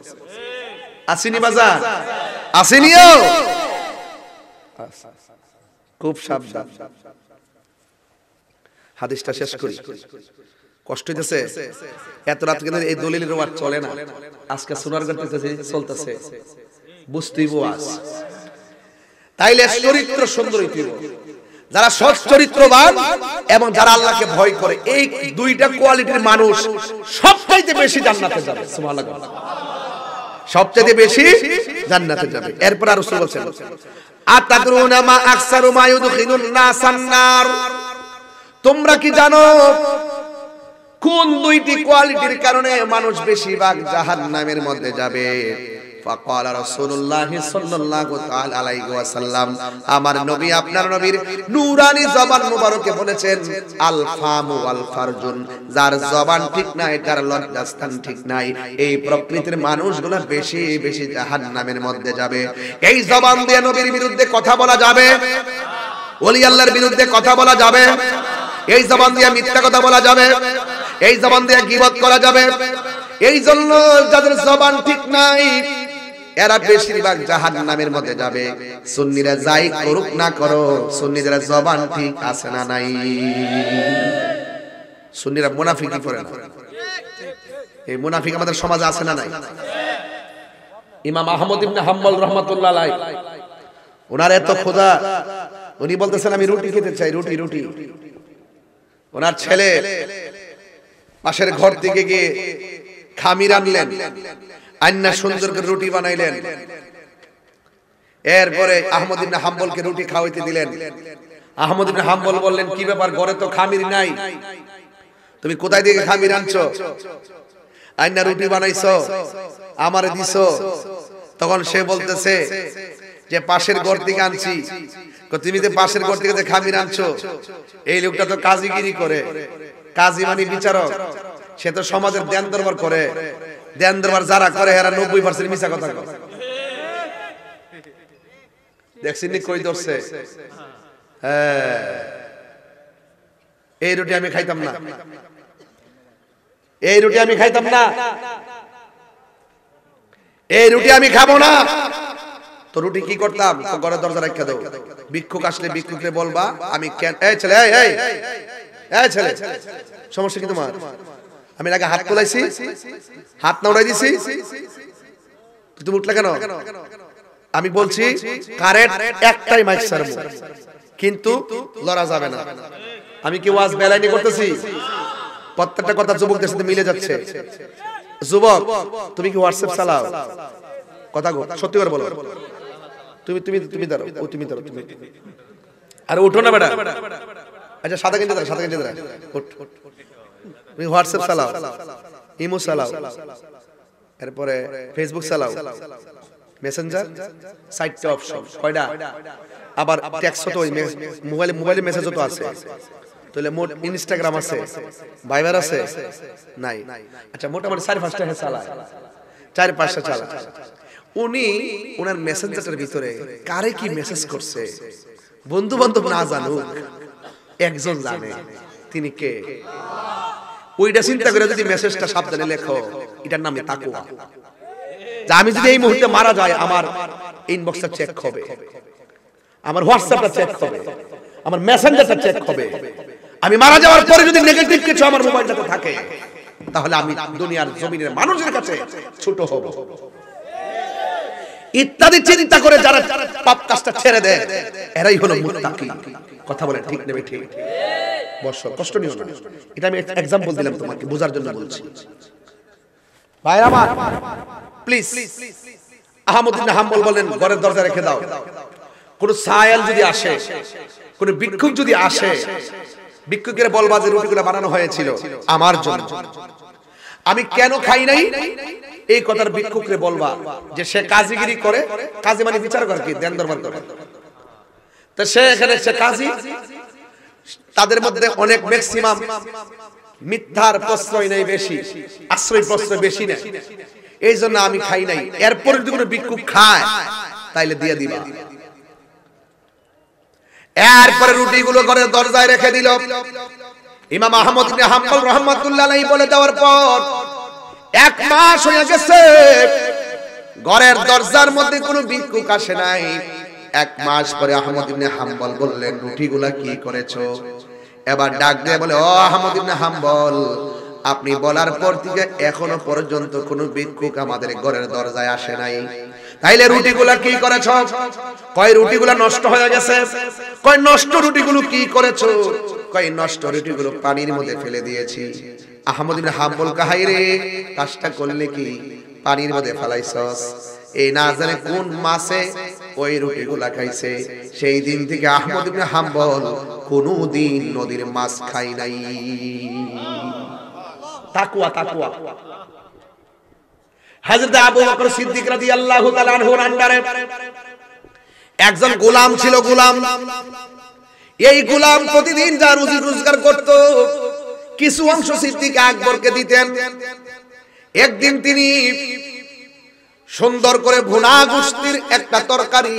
আসেনি বাজার? আসেনিও? খুব সাবধান। হাদিসটা শেষ করি, কষ্ট হইতেছে। এত রাত কিন্তু এই দলিলের ওয়াজ চলে না, আজকে শোনার করতেছে, চলতেছে, বুঝতেই আজ। তাইলে চরিত্র সুন্দর হইতে হবে। যারা সৎ চরিত্রবান এবং যারা আল্লাহকে ভয় করে, এই দুইটা কোয়ালিটির মানুষ সবচাইতে বেশি জান্নাতে যাবে। সুবহানাল্লাহ। সবচেয়ে বেশি জান্নাতে যাবে। এরপর আর রাসূল বলেন, আতাদরুনা মা আকসারু মা ইউদখিলুন নাসান নার, তোমরা কি জানো কোন দুইটি কোয়ালিটির কারণে মানুষ বেশিরভাগ জাহান্নামের মধ্যে যাবে? ফাকাল রাসূলুল্লাহ সাল্লাল্লাহু তাআলা আলাইহি ওয়াসাল্লাম, আমার নবী আপনার নবীর নূরানী জবান মুবারকে বলেছেন, আল ফামু ওয়াল ফারজুন, যার জবান ঠিক নাই, তার লজ্জাস্থান ঠিক নাই, এই প্রকৃতির মানুষগুলো বেশি বেশি জাহান্নামের মধ্যে যাবে। এই জবান দিয়ে নবীর বিরুদ্ধে কথা বলা যাবে, ওলি আল্লাহর বিরুদ্ধে কথা বলা যাবে, এই জবান দিয়ে মিথ্যা কথা বলা যাবে, এই জবান দিয়ে গীবত করা যাবে। এই জন্য যাদের জবান ঠিক নাই এরা বেশিরভাগ জাহান্নামের মধ্যে যাবে। সুন্নিরা যাই করুক না করো, সুন্নিদের জবান ঠিক আছে না নাই? সুন্নিরা মুনাফিকি করে না, এই মুনাফিক আমাদের সমাজে আছে না নাই? ইমাম আহমদ ইবনে হাম্বল রাহমাতুল্লাহ আলাইহি, ওনার এত খোদা, উনি বলতেছেন আমি রুটি খেতে চাই, রুটি রুটি। ওনার ছেলে পাশের ঘর থেকে গিয়ে খামির আনলেন, আন্না সুন্দর করে রুটি বানাইলেন। এরপরে আহমদ ইবনে হাম্বলকে রুটি খাওয়াইতে দিলেন। আহমদ ইবনে হাম্বল বললেন, কি ব্যাপার, ঘরে তো খামির নাই, তুমি কোথায় থেকে খামির আনছো? আন্না রুটি বানাইছো, আমারে দিছো। তখন সে বলতেছে যে পাশের ঘর থেকে আনছি। তুমি যে পাশের ঘর থেকে খামির আনছো, এই লোকটা তো কাজীগিরি করে, কাজী মানে বিচারক, সে তো সমাজের দেন দরবার করে। দেন দরবার যারা করে এরা 90% মিছা কথা কয়। দেখছেন কই ধরছে? হ্যাঁ, এই রুটি আমি খাইতাম না, এই রুটি আমি খাইতাম না, এই রুটি আমি খাবো না। তো রুটি কি করতাম? ঘরে দরজা রাখা দাও, ভিক্ষুক আসলে ভিক্ষুকরে বলবা আমি কেন, এই ছেলে, এই এই ছেলে, সমস্যা কি তোমার? আমি আগে হাত তোলাইছি, হাত না উড়াই দিছি, তুমি উঠলে কেন? আমি বলছি কারেন্ট একটাই মাইক ছাড়বো, কিন্তু লড়া যাবে না। আমি কি ওয়াজ বেলাইনি করতেছি? প্রত্যেকটা কথা যুবকদের সাথে মিলে যাচ্ছে। যুবক, তুমি কি হোয়াটসঅ্যাপ চালাও? কথা সত্যি করে বলো। তুমি তুমি তুমি দাঁড়াও, ও তুমি দাঁড়াও, তুমি আরে ওঠো না বেটা। আচ্ছা সাদা গেঞ্জি দাঁড়া, সাদা গেঞ্জি দাঁড়া, ওঠ। তুমি হোয়াটসঅ্যাপ চালাও, ইমো চালাও, এরপরে ফেসবুক চালাও, মেসেঞ্জার, 4টা অপশন, কয়টা? আবার টেক্সট তো মোবাইলে মেসেজও তো আছে, তাহলে মোট ইনস্টাগ্রাম আছে, ভাইবার আছে নাই? আচ্ছা মোটামুটি 4-5টা চালায়, 4-5টা চালায়। উনি ওনার মেসেঞ্জারের ভিতরে কারে কি মেসেজ করছে বন্ধু বান্ধব না জানুক, একজন জানে, তিনি কে? ওইটা চিন্তা করে যদি মেসেজটা সাবধানে লেখো, এটার নামে তাকওয়া। যে আমি যদি এই মুহূর্তে মারা যাই, আমার ইনবক্সটা চেক হবে, আমার হোয়াটসঅ্যাপটা চেক হবে, আমার মেসেঞ্জারটা চেক হবে। আমি মারা যাওয়ার পরে যদি নেগেটিভ কিছু আমার মোবাইলটাতে থাকে, তাহলে আমি দুনিয়ার জমিনের মানুষের কাছে ছোট হব। ইত্যাদি চিন্তা করে যারা পাপ কাজটা ছেড়ে দেয়, এরাই হলো মুত্তাকি। কথা বলে ঠিক নেবে? ঠিক বর্ষ, কষ্ট নিও না, এটা আমি এক্সাম্পল দিলাম তোমাকে বোঝার জন্য বলছি। ভাই আমার প্লিজ, আহমদ ইবনে হাম্বল বলেন ঘরের দরজা রেখে দাও। কোন সায়েল যদি আসে, কোন ভিক্ষুক যদি আসে, ভিক্ষুকের বলবা যে রুটিগুলো বানানো হয়েছিল আমার জন্য, আমি কেন খাই নাই, এই কথার ভিক্ষুকরে বলবা যে সে কাজীগিরি করে। কাজী মানে বিচার করে, কি দেন দরবার করে। তো সে এখানে সে কাজী, তাদের মধ্যে অনেক ম্যাক্সিমাম মিথ্যার প্রশ্রয় নেই বেশি, আশ্রয় প্রশ্রয় বেশি নেই, এই জন্য আমি খাই নাই। এরপরে যদি কোনো ভিক্ষুক খায় তাইলে দিয়ে দিবা। এরপরে রুটিগুলো ঘরের দরজায় রেখে দিল। ইমাম আহমদ ইবনে হাম্বল রাহমাতুল্লাহ আলাইহি বলে দেওয়ার পর 1 মাস হয়ে গেছে, ঘরের দরজার মধ্যে কোনো ভিক্ষুক আসে নাই। 1 মাস পরে আহমদ ইবনে হাম্বল বললেন, রুটিগুলা কি করেছো? এবার ডাক দিয়ে বলে, ও আহমদ ইবনে হাম্বল, আপনি বলার পর থেকে এখনো পর্যন্ত কোনো ভিক্ষুক আমাদের ঘরের দরজায় আসে নাই, তাইলে রুটিগুলা কি করেছো? কয় রুটিগুলা নষ্ট হয়ে গেছে। কয় নষ্ট রুটিগুলো কি করেছো? কয় নষ্ট রুটিগুলো পানির মধ্যে ফেলে দিয়েছি। আহমদ ইবনে হাম্বল কাহাই রে, কাজটা করলে কি পানির মধ্যে ফেলাইছস? এই না জানে কোন মাসে ওই রুটিগুলা খাইছে, সেই দিন থেকে আহমদ ইবনে হাম্বল কোনদিন নদীর মাছ খাই নাই। তাকওয়া তাকওয়া। হযরত আবু বকর সিদ্দিক রাদিয়াল্লাহু তাআলা আনহুর আন্ডারে একজন গোলাম ছিল, গোলাম। এই গোলাম প্রতিদিন যা রুজি রোজগার করত কিছু অংশ সিদ্দিক আকবরকে দিতেন। একদিন তিনি সুন্দর করে ভুনা গোশতের একটা তরকারি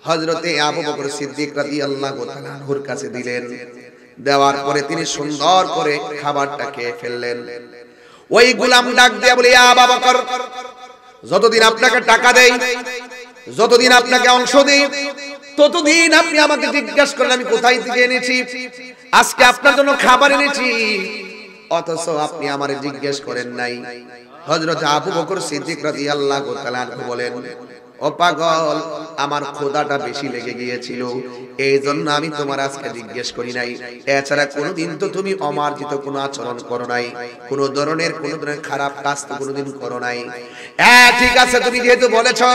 হযরতে আবু বকর সিদ্দিক রাদিয়াল্লাহু তাআলা আনহুর কাছে দিলেন। দেওয়ার পরে তিনি সুন্দর করে খাবারটা খেয়ে ফেললেন। ওই গোলাম ডাক দিয়ে বলে, আবু বকর, যতদিন আপনাকে টাকা দেই, যতদিন আপনাকে অংশ দেই, ততদিন আপনি আমাকে জিজ্ঞাসা করেন আমি কোথায় থেকে এনেছি। আজকে আপনার জন্য খাবার এনেছি, অথচ আপনি আমারে জিজ্ঞেস করেন নাই। হযরত আবু বকর সিদ্দিক রাদিয়াল্লাহু তাআলা বলেন, ও পাগল, আমার ক্ষুধাটা বেশি লেগে গিয়েছিল, এই জন্য আমি তোমার আজকে জিজ্ঞেস করি নাই। এছাড়া কোনোদিন তো তুমি অমার্জিত কোনো আচরণ করো নাই, কোনো ধরনের খারাপ কাজ তো কোনোদিন করো নাই। হ্যাঁ ঠিক আছে, তুমি যেহেতু বলেছো,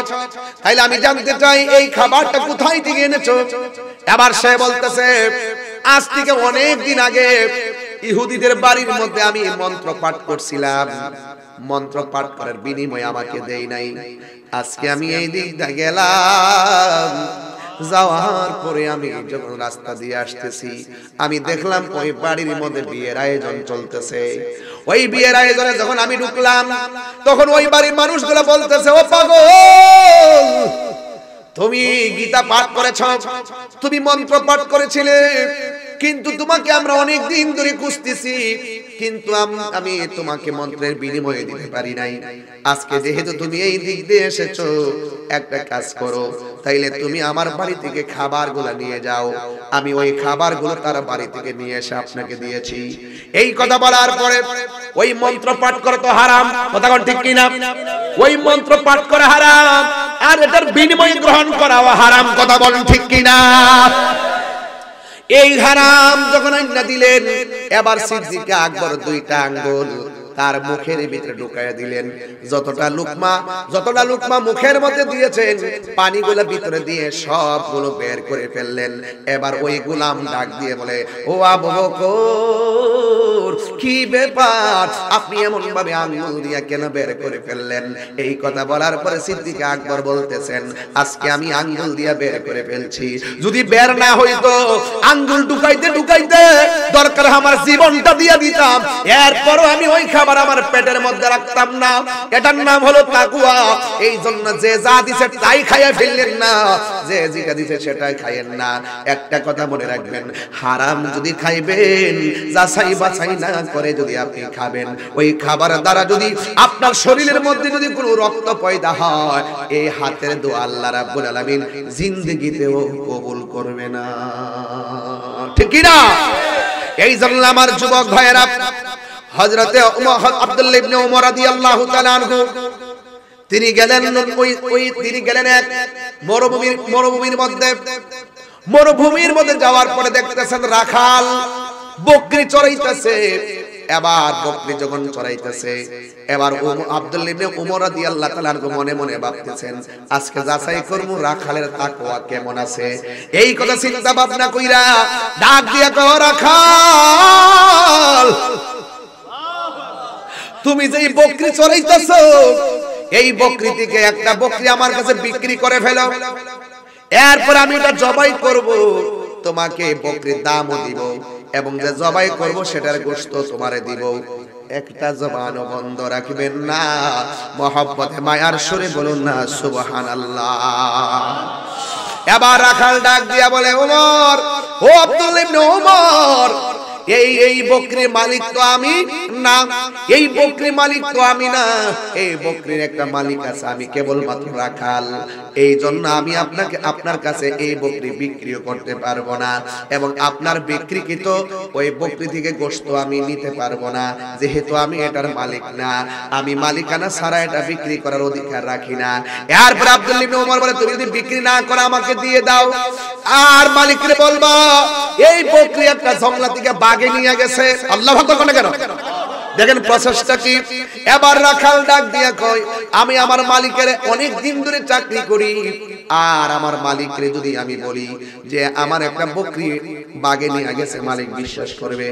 তাইলে আমি জানতে চাই এই খাবারটা কোথায় থেকে এনেছো। আবার সে বলতেছে, আজ থেকে অনেক দিন আগে ইহুদিদের বাড়ির মধ্যে আমি মন্ত্র পাঠ করছিলাম, মন্ত্র পাঠ করার বিনিময়ে আমাকে দেই নাই। আজকে আমি এই দিক দিয়ে গেলাম, যাওয়ার পরে আমি যখন রাস্তা দিয়ে আসতেছি, আমি দেখলাম ওই বাড়ির মধ্যে বিয়ের আয়োজন চলতেছে। ওই বিয়ের আয়োজনে যখন আমি ঢুকলাম, তখন ওই বাড়ির মানুষগুলো বলতেছে, ও পাগল, তুমি গীতা পাঠ করেছ, তুমি মন্ত্র পাঠ করেছিলে, কিন্তু তোমাকে আমরা অনেক দিন ধরে খুঁজতেছি, কিন্তু আমি তোমাকে মন্ত্রের বিনিময়ে দিতে পারি নাই। আজকে যেহেতু তুমি এই দিক দিয়ে এসেছো, একটা কাজ করো, তাইলে তুমি আমার বাড়ি থেকে খাবারগুলো নিয়ে যাও। আমি ওই খাবারগুলো তার বাড়ি থেকে নিয়ে এসে আপনাকে দিয়েছি। এই কথা বলার পরে ওই মন্ত্র পাঠ করা তো হারাম, কথা কোন ঠিক কিনা? ওই মন্ত্র পাঠ করা হারাম, আর এটার বিনিময় গ্রহণ করাও হারাম, কথা বলেন ঠিক কিনা? এই হারাম যখন আইনা দিলেন, এবার সিদ্দিক আকবর দুইটা আঙ্গুল তার মুখের ভিতরে ঢুকাইয়া দিলেন। যতটা লুকমা মুখের মধ্যে দিয়েছেন, পানিগুলো ভিতরে দিয়ে সবগুলো বের করে ফেললেন। এবার ওই গোলাম ডাক দিয়ে বলে, ও আবু বকর, কি ব্যাপার, আপনি এমন ভাবে আঙ্গুল দিয়ে কেন বের করে ফেললেন? এই কথা বলার পরে সিদ্দিক আকবর বলতেছেন, আজকে আমি আঙ্গুল দিয়ে বের করে ফেলছি, যদি বের না হইতো আঙ্গুল ঢুকাইতে ঢুকাইতে দরকার আমার জীবনটা দিয়ে দিতাম, এরপরও আমি ওই খাবার আমার পেটের মধ্যে রাখতাম না। এটার নাম হলো তাকওয়া। এই জন্য যে যা দিছে তাই খাইয়া ফেললেন না, যে যেটা দিছে সেটাই খাইয়েন না। একটা কথা মনে রাখবেন, হারাম যদি খাইবেন, যাচাই বাছাই না করে যদি আপনি খাবেন, ওই খাবার দ্বারা যদি আপনার শরীরের মধ্যে যদি কোনো রক্ত পয়দা হয়, এই হাতের দোয়া আল্লাহ রাব্বুল আলামিন জিন্দেগিতেও কবুল করবে না, ঠিক কি না? এই জন্য আমার যুবক ভাইয়েরা, হযরতে আব্দুল্লাহ ইবনে ওমর রাদিয়াল্লাহু তাআলা আনহু তিনি গেলেন এক মরুভূমির মধ্যে যাওয়ার পরে দেখতেছেন রাখাল বকরি চড়াইতেছে। এবার বকরি যখন চড়াইতেছে, এবার আব্দুল্লাহ ইবনে ওমর রাদিয়াল্লাহু তাআলা আনহু মনে মনে ভাবতেছেন, আজকে যাচাই করব রাখালের তাকওয়া কেমন আছে। এই কথা চিন্তা ভাবনা কইরা ডাক দিয়া কও, রাখাল, তুমি যে বকরি চড়াইতেছো, এই বকরি থেকে একটা বকরি আমার কাছে বিক্রি করে ফেলো, এরপর আমি এটা জবাই করব, তোমাকে বকরির দামও দিব, এবং যে জবাই করব সেটার গোশত তোমারে দিব। একটা জবানও বন্ধ রাখবেন না, মহব্বতে মায়ার সুরে বলুন না সুবহানাল্লাহ। এবার রাখাল ডাক দিয়া বলে, ওমর, ও আব্দুল্লাহ ইবনে ওমর, এই বকরির মালিক তো আমি না, এই বকরির মালিক তো আমি না, এই বকরির একটা মালিক আছে, আমি কেবলমাত্র রাখাল। এই জন্য আমি আপনার কাছে এই বকরি বিক্রিও করতে পারবো না, এবং আপনার বিক্রিকৃত ওই বকরি থেকে গোশত আমি নিতে পারবো না, যেহেতু আমি এটার মালিক না, আমি মালিকানা ছাড়া এটা বিক্রি করার অধিকার রাখি না। এরপর আব্দুল্লাহ ইবনে ওমর বলে, তুমি যদি বিক্রি না করো আমাকে দিয়ে দাও, আর মালিকরে বলবা এই বকরি একটা জঙ্গলা থেকে বাগে নিয়ে গেছে। আল্লাহু আকবার, কেন দেখেন প্রসেসটা কি। এবার রাখাল ডাক দিয়া কয়, আমি আমার মালিকের অনেক দিন ধরে চাকরি করি, আর আমার মালিকরে যদি আমি বলি যে আমার একটা বকরি বাগে নিয়ে গেছে, মালিক বিশ্বাস করবে।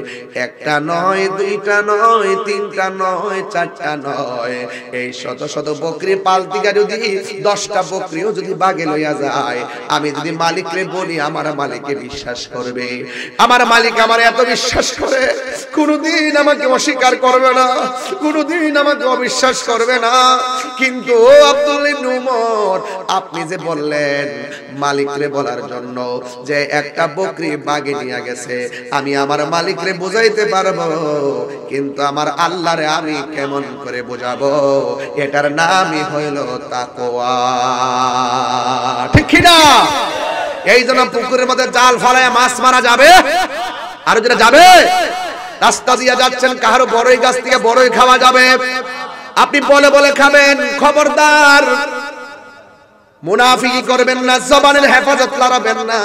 একটা নয়, দুইটা নয়, তিনটা নয়, চারটা নয়, এই শত শত বকরি পালতিকা যদি 10টা বকরিও যদি বাগে লইয়া যায়, আমি যদি মালিকরে বলি, আমার মালিকে বিশ্বাস করবে। আমার মালিক আমার এত বিশ্বাস করে, কোনদিন আমাকে অস্বীকার করবে না, কোনদিন আমাকে অবিশ্বাস করবে না। কিন্তু ও আব্দুল ইবনে উমর, আপনি যে বললেন মালিকরে বলার জন্য যে একটা বকরি বাগে নিয়ে গেছে, আমি আমার মালিকরে বুঝাইতে পারবো, কিন্তু আমার আল্লাহরে আমি কেমন করে বোঝাবো? এটার নামই হইল তাকওয়া। ঠিক কি না? এই জন্য পুকুরের মধ্যে জাল ফলায় মাছ মারা যাবে? আর যেটা যাবে, রাস্তা দিয়ে যাচ্ছেন, কাহারো বড়ই গাছ থেকে বড়ই খাওয়া যাবে, আপনি বলে বলে খাবেন, খবরদার মুনাফিকি করবেন না, জবানের হেফাজত লড়াবেন না।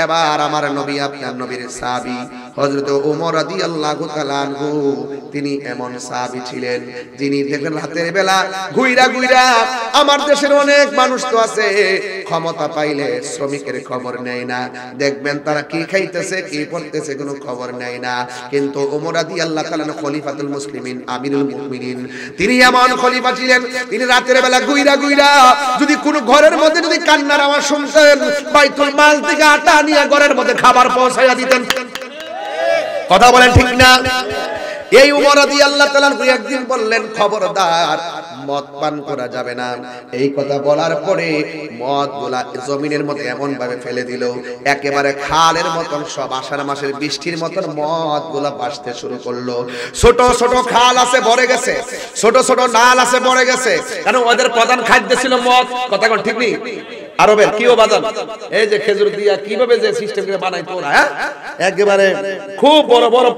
এবার আমার নবী, আপনার নবীর সাহাবী হযরত ওমর রাদিয়াল্লাহু তাআলা আনহু, তিনি এমন সাহাবী ছিলেন যিনি দেখেন রাতের বেলা ঘুইরা ঘুইরা, আমার দেশের অনেক মানুষ তো আছে ক্ষমতা পাইলে শ্রমিকের খবর নেয় না, দেখবেন তারা কি খাইতেছে কি পড়তেছে কোনো খবর নেয় না। কিন্তু ওমর রাদিয়াল্লাহু তাআলা খলিফাতুল মুসলিমিন, আমিরুল মুমিনিন, তিনি এমন খলিফা ছিলেন, তিনি রাতের বেলা ঘুইরা ঘুইরা যদি কোনো ঘরের মধ্যে যদি কান্নার আওয়াজ শুনতেন, বাইতুল মাল থেকে আটা নিয়ে ঘরের মধ্যে খাবার পৌঁছাইয়া দিতেন। কথা বলেন ঠিক না? এই ওমর রাদিয়াল্লাহু তাআলা একদিন বললেন, খবরদার মদ পান করা যাবে না। এই কথা বলার পরে মদগুলা জমিনের মধ্যে এমন ভাবে ফেলে দিল, একেবারে খালের মতন, সব আষাঢ় মাসের বৃষ্টির মতন মদগুলা ভাসতে শুরু করলো। ছোট ছোট খাল আছে ভরে গেছে, ছোট ছোট নাল আছে ভরে গেছে, কারণ ওদের প্রধান খাদ্য ছিল মদ। কথা কোন ঠিক নেই? আরবের কিও বাজান, এই যে খেজুর দিয়া কিভাবে যে সিস্টেম করে বানাইতো ওরা, হ্যাঁ, একেবারে খুব বড় বড়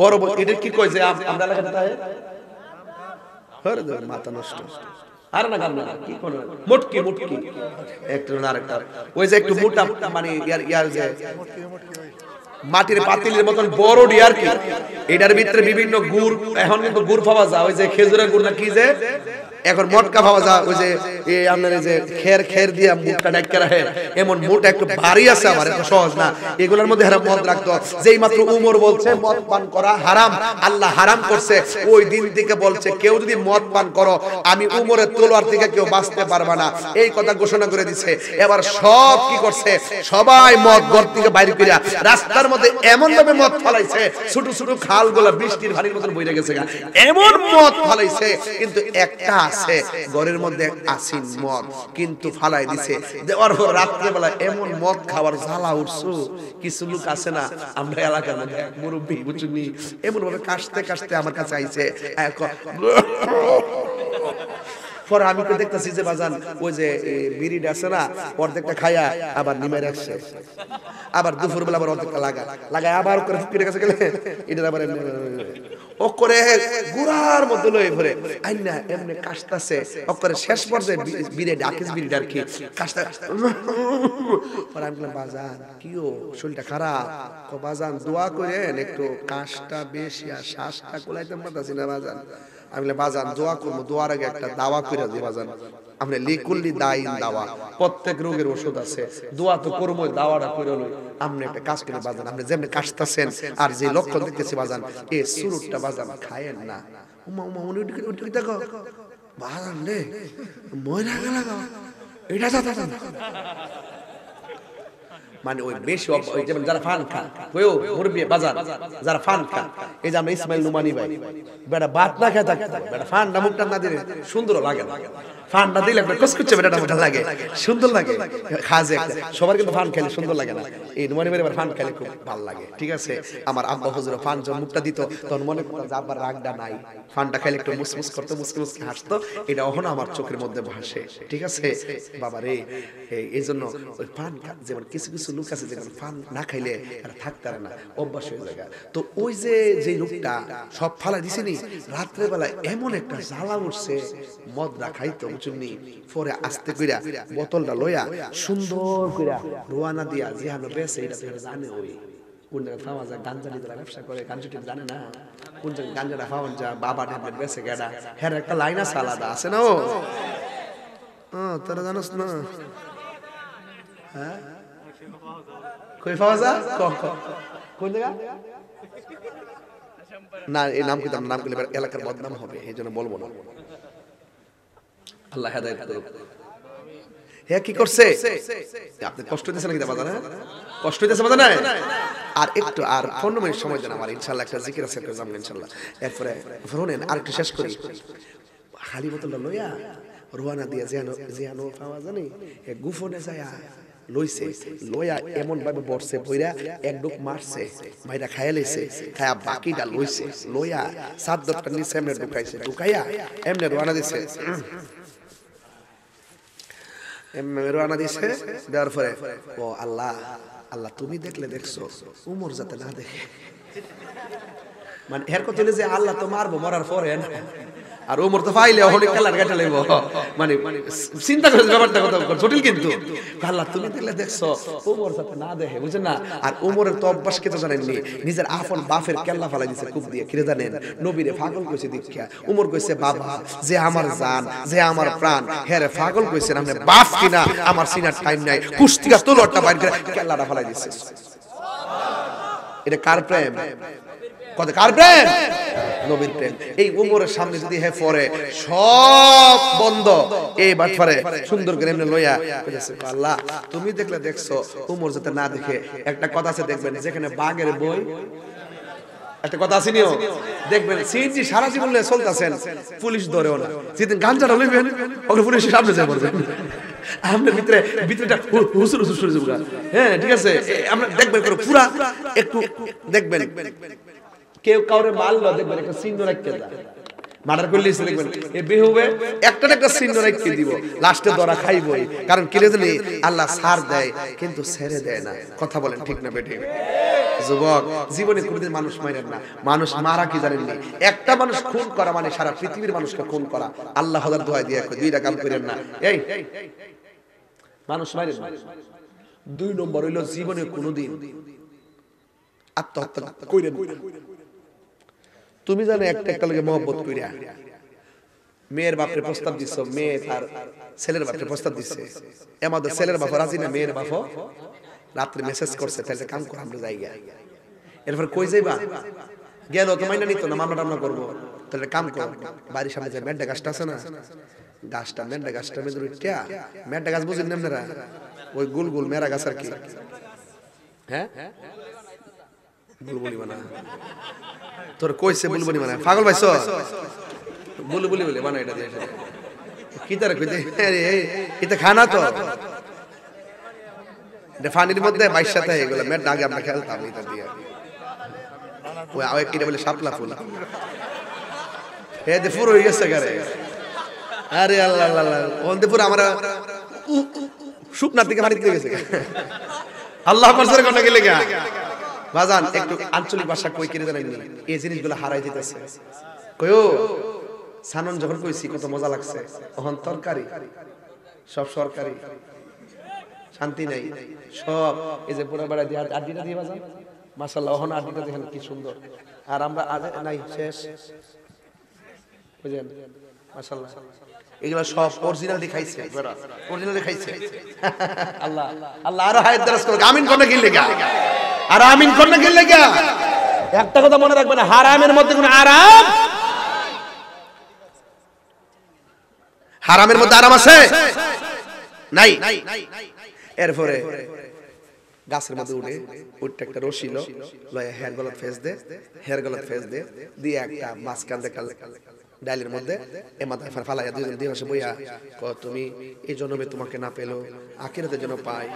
বড়, এটা কি কই যে আমরা এলাকাতে তাই হরে দে মাথা নষ্ট। আর না গান না কি কোন মুটকি মুটকি একটু না আরেকটা, ওই যে একটু মোটা, মানে ইয়ার যে মাটির পাতিলের মতন বড় ডিয়ার কি, এটার ভিতরে বিভিন্ন গুড়, এখন কিন্তু গুড় পাওয়া যায়, ওই যে খেজুরের গুড় না কি যে, এখন মটকা পাওয়া যায়, ওই যে এই আপনার এই যে খের দিয়া মুটটা ডাক্কা রাখে, এমন মুটটা একটু ভারী আছে, আমার এত সহজ না। এগুলোর মধ্যে এরা মদ রাখতো। যেই মাত্র উমর বলছে মদ পান করা হারাম, আল্লাহ হারাম করছে, ওই দিন থেকে বলছে কেউ যদি মদ পান করো, আমি উমরের তলোয়ার থেকে কেউ বাঁচতে পারবে না, এই কথা ঘোষণা করে দিছে। এবার সব কি করছে, সবাই মদ ঘর থেকে বাইরে করে রাস্তার মধ্যে এমন ভাবে মদ ফলাইছে, ছোট ছোট খালগুলা বৃষ্টির পানির মতন বইরে গেছে, এমন মদ ফলাইছে। কিন্তু একটা আছে ঘরের মধ্যে আসিন মদ, কিন্তু ফালাই দিছে, দেওয়ার পর রাত্রে বেলা এমন মদ খাওয়ার জ্বালা উঠছো। কিছু লোক আছে না, আমরা এলাকার মধ্যে মুরব্বী বুঝুনি, এমন ভাবে কাশতে কাশতে আমার কাছে আইছে, পরে আমি তো দেখতেছি যে বাজান ওই যে বিড়ি আছে না, অর্ধেকটা খায়া আবার নিমে রাখছে, আবার দুপুর বেলা আবার অর্ধেকটা লাগায় আবার করে ফিরে কাছে গেলে এটা আবার ও করে গুড়ার মধ্যে লয়ে ভরে আইনা এমনি কাশতাছে, ও করে শেষ পর্যায়ে বিড়ি ডাকিস বিড়ি আর কি কাশতা। পরে আমি বললাম, বাজান কিও শরীরটা খারাপ? ও বাজান দোয়া করেন একটু কাশটা বেশি আর শ্বাসটা কোলাইতে পারতাছি না বাজান। আমি বললাম, বাজান দোয়া করবো, দোয়ার আগে একটা দাওয়া করে দিই বাজান, আমরা লিকুল্লি দাইন দাওয়া, প্রত্যেক রোগের ওষুধ আছে, দোয়া তো করবো, দাওয়াটা করে লই। আপনি একটা কাজ করে বাজান, আপনি যেমনি কাশতেছেন আর যে লক্ষণ দেখতেছি বাজান, এই সুরুটটা বাজান খায়েন না। উমা উমা উনি উঠে দেখো বাজান রে ময়রা গেল এটা দাদা, মানে ওই বেশি ওই যেমন যারা ফান খান, ওইও মুরব্বি বাজার যারা ফান খান, এই যে আমরা ইসমাইল নুমানি ভাই, বেটা ভাত না খেয়ে থাকতে, বেটা ফানটা মুখটা না দিলে সুন্দর লাগে না, ফানটা দিলে কসকচ্ছে বেটাটা মজা লাগে, সুন্দর লাগে খাজে। সবার কিন্তু ফান খেলে সুন্দর লাগে না, এই নুমানি ভাই ফান খেলে খুব ভালো লাগে। ঠিক আছে, আমার আব্বা হুজুর ফান যখন মুখটা দিত তখন মনে করতো যে আব্বার রাগটা নাই, ফানটা খেলে একটু মুসমুস করতো, মুসকে মুসকে হাসতো, এটা এখনো আমার চোখের মধ্যে ভাসে। ঠিক আছে বাবা রে, এই জন্য ওই ফান যেমন কিছু কিছু লোক আছে যেমন ফান না খাইলে আর থাকতে পারে না, অভ্যাস হয়ে যায়। তো ওই যে লোকটা সব ফালা দিছিনি, রাত্রে বেলা এমন একটা জ্বালা উঠছে, মদ রাখাইতো বুঝুননি, পরে আস্তে কইরা বোতলটা লইয়া সুন্দর কইরা রোয়ানা দিয়া যেহানো বেছে, এটা তো জানে, ওই কোন জায়গায় পাওয়া যায়, গাঞ্জা নিতে ব্যবসা করে, গাঞ্জুটি জানে না, কোন জায়গায় গাঞ্জাটা পাওয়া যায় বাবা নেবেন বেঁচে গেডা হ্যাঁ একটা লাইন আছে আলাদা আছে না ও তোরা জানোস না হ্যাঁ কই পাওয়া যায় কোন জায়গা না এই নাম কি নাম করলে এলাকার বদনাম হবে এই জন্য বলবো না আল্লাহ হেদায়েত করুক হ্যাঁ কি করছে আপনি কষ্ট দিতেছেন নাকি বাবা না কষ্ট দিতেছে বাবা না আর একটু আর 15 মিনিট সময় দেন আমার ইনশাআল্লাহ একটা জিকির আছে করে যাবো ইনশাআল্লাহ এরপরে শুনুন আর একটু শেষ করি খালি বোতলটা লইয়া রোয়ানা দিয়ে জিয়ানো পাওয়া জানি এ গুফনে যায় লইছে লইয়া এমন ভাবে বসছে বইরা এক ডুক মারছে মাইরা খাইয়া লইছে খায়া বাকিটা লইছে লইয়া সাত দশটা নিচে এমনে ঢুকাইয়া এমনে রোয়ানা দিছে রোয়ানা দিছে দেওয়ার পরে ও আল্লাহ আল্লাহ তুমি দেখলে দেখছো উমর যাতে না দেখে মানে এর কথা হলো যে আল্লাহ তো মারবো মরার পরে না আর ওমর তো ফাইলে অনেক কালার কাটা লইব মানে চিন্তা করে ব্যাপারটা কত জটিল কিন্তু আল্লাহ তুমি দেখলে দেখছো ওমর যাতে না দেখে বুঝছেন না আর ওমরের তো অভ্যাস কে তো জানেননি নিজের আপন বাপের কেল্লা ফালাই দিছে কূপ দিয়ে কিরে জানেন নবীরে পাগল কইছে দীক্ষা ওমর কইছে বাবা যে আমার জান যে আমার প্রাণ হেরে পাগল কইছেন আপনি বাপ কিনা আমার সিনার টাইম নাই কুস্তিকা তোলটা বাইর করে কেল্লাটা ফালাই দিছে এটা কার প্রেম কত কার প্রেম নবীর প্রেম এই ওমরের সামনে যদি হে পড়ে সব বন্ধ এই বাটফারে সুন্দর করে এমনি লইয়া কইছে আল্লাহ তুমি দেখলে দেখছো ওমর যাতে না দেখে একটা কথা আছে দেখবেন যেখানে বাঘের বই একটা কথা আছে নিও দেখবেন সিএনজি সারা জীবন লয়ে চলতেছেন পুলিশ ধরেও না যেদিন গাঞ্জাটা লইবেন ওকে পুলিশের সামনে যায় পড়বেন আমরা ভিতরেটা হুসুর হুসুর শুরু যাবে হ্যাঁ ঠিক আছে আমরা দেখবেন করে পুরা একটু দেখবেন কেউ কাউরে মারলো দেখবেন একটা চিহ্ন রাখতে যায় মার্ডার করলে দেখবেন এ বেহুবে একটা একটা চিহ্ন রাখতে দিব লাস্টে ধরা খাইবই কারণ কিরে জানি আল্লাহ ছাড় দেয় কিন্তু ছেড়ে দেয় না কথা বলেন ঠিক না বেঠিক যুবক জীবনে কোনোদিন মানুষ মারেন না মানুষ মারা কি জানেন না একটা মানুষ খুন করা মানে সারা পৃথিবীর মানুষকে খুন করা আল্লাহ হাজার দোয়া দিয়ে দুইটা কাম করেন না এই মানুষ মারেন না দুই নম্বর হইল জীবনে কোনোদিন আত্মহত্যা কইরেন তুমি জানো একটা একটা লগে মহব্বত কইরা মেয়ের বাপরে প্রস্তাব দিছো মেয়ে আর ছেলের বাপরে প্রস্তাব দিছে আমাদের ছেলের বাপ রাজি না মেয়ের বাপ রাতে মেসেজ করছে তাহলে কাম করে আমরা যাইগা এরপর কই যাইবা গেল তো মাইনা নিত না মামলা করব তাহলে কাম কর বাড়ির সামনে যে মেড্ডা গাছটা আছে না গাছটা মেড্ডা গাছটা মেজর উঠিয়া মেড্ডা গাছ বুঝেন আপনারা ওই গোল গোল মেরা গাছ আর কি হ্যাঁ বুলবুলি বানা তোর কইছে বুলবুলি বানা পাগল ভাইছো বুলবুলি বলে বানা এটা দিয়ে কি তার কইতে আরে এটা খানা তো এটা ফানির মধ্যে 22 সাথে এগুলো মেট আগে আমরা খেলতাম এটা দিয়ে ওই আওয়ে কিটা বলে শাপলা ফুল হে দে পুরো হয়ে গেছে গারে আরে আল্লাহ আল্লাহ ওন দে পুরো আমরা শুকনা থেকে বাড়িতে গেছে আল্লাহ পারছে কোন গেলে গা বাজান একটু আঞ্চলিক ভাষা কই কিনে জানেন নি এই জিনিসগুলো হারাই দিতেছে কইও সানন যখন কইছি কত মজা লাগছে ওহন তরকারি সব সরকারি শান্তি নাই সব এই যে পুরো বাড়া দিয়ে আড্ডিটা দিয়ে বাজান মাশাআল্লাহ ওহন আড্ডিটা দেখেন কি সুন্দর আর আমরা নাই শেষ বুঝেন মাশাআল্লাহ এগুলা সব অরিজিনাল দেখাইছে বড় অরিজিনাল দেখাইছে আল্লাহ আল্লাহ আর হায়াত দরজ করুক আমিন কোন কি লাগা আর আমিন কোন কি লাগা একটা কথা মনে রাখবেন হারামের মধ্যে কোনো আরাম হারামের মধ্যে আরাম আছে নাই এরপরে গাছের মধ্যে উঠে একটা রশি লয় হেয়ার গলত ফেস দে দিয়ে একটা মাছ কান্দে ডাইলের মধ্যে এ মাথায় ফালাইয়া দুইজন দিয়ে বসে বইয়া তুমি এই জন্মে তোমাকে না পেলো আখিরাতের জন্য পাই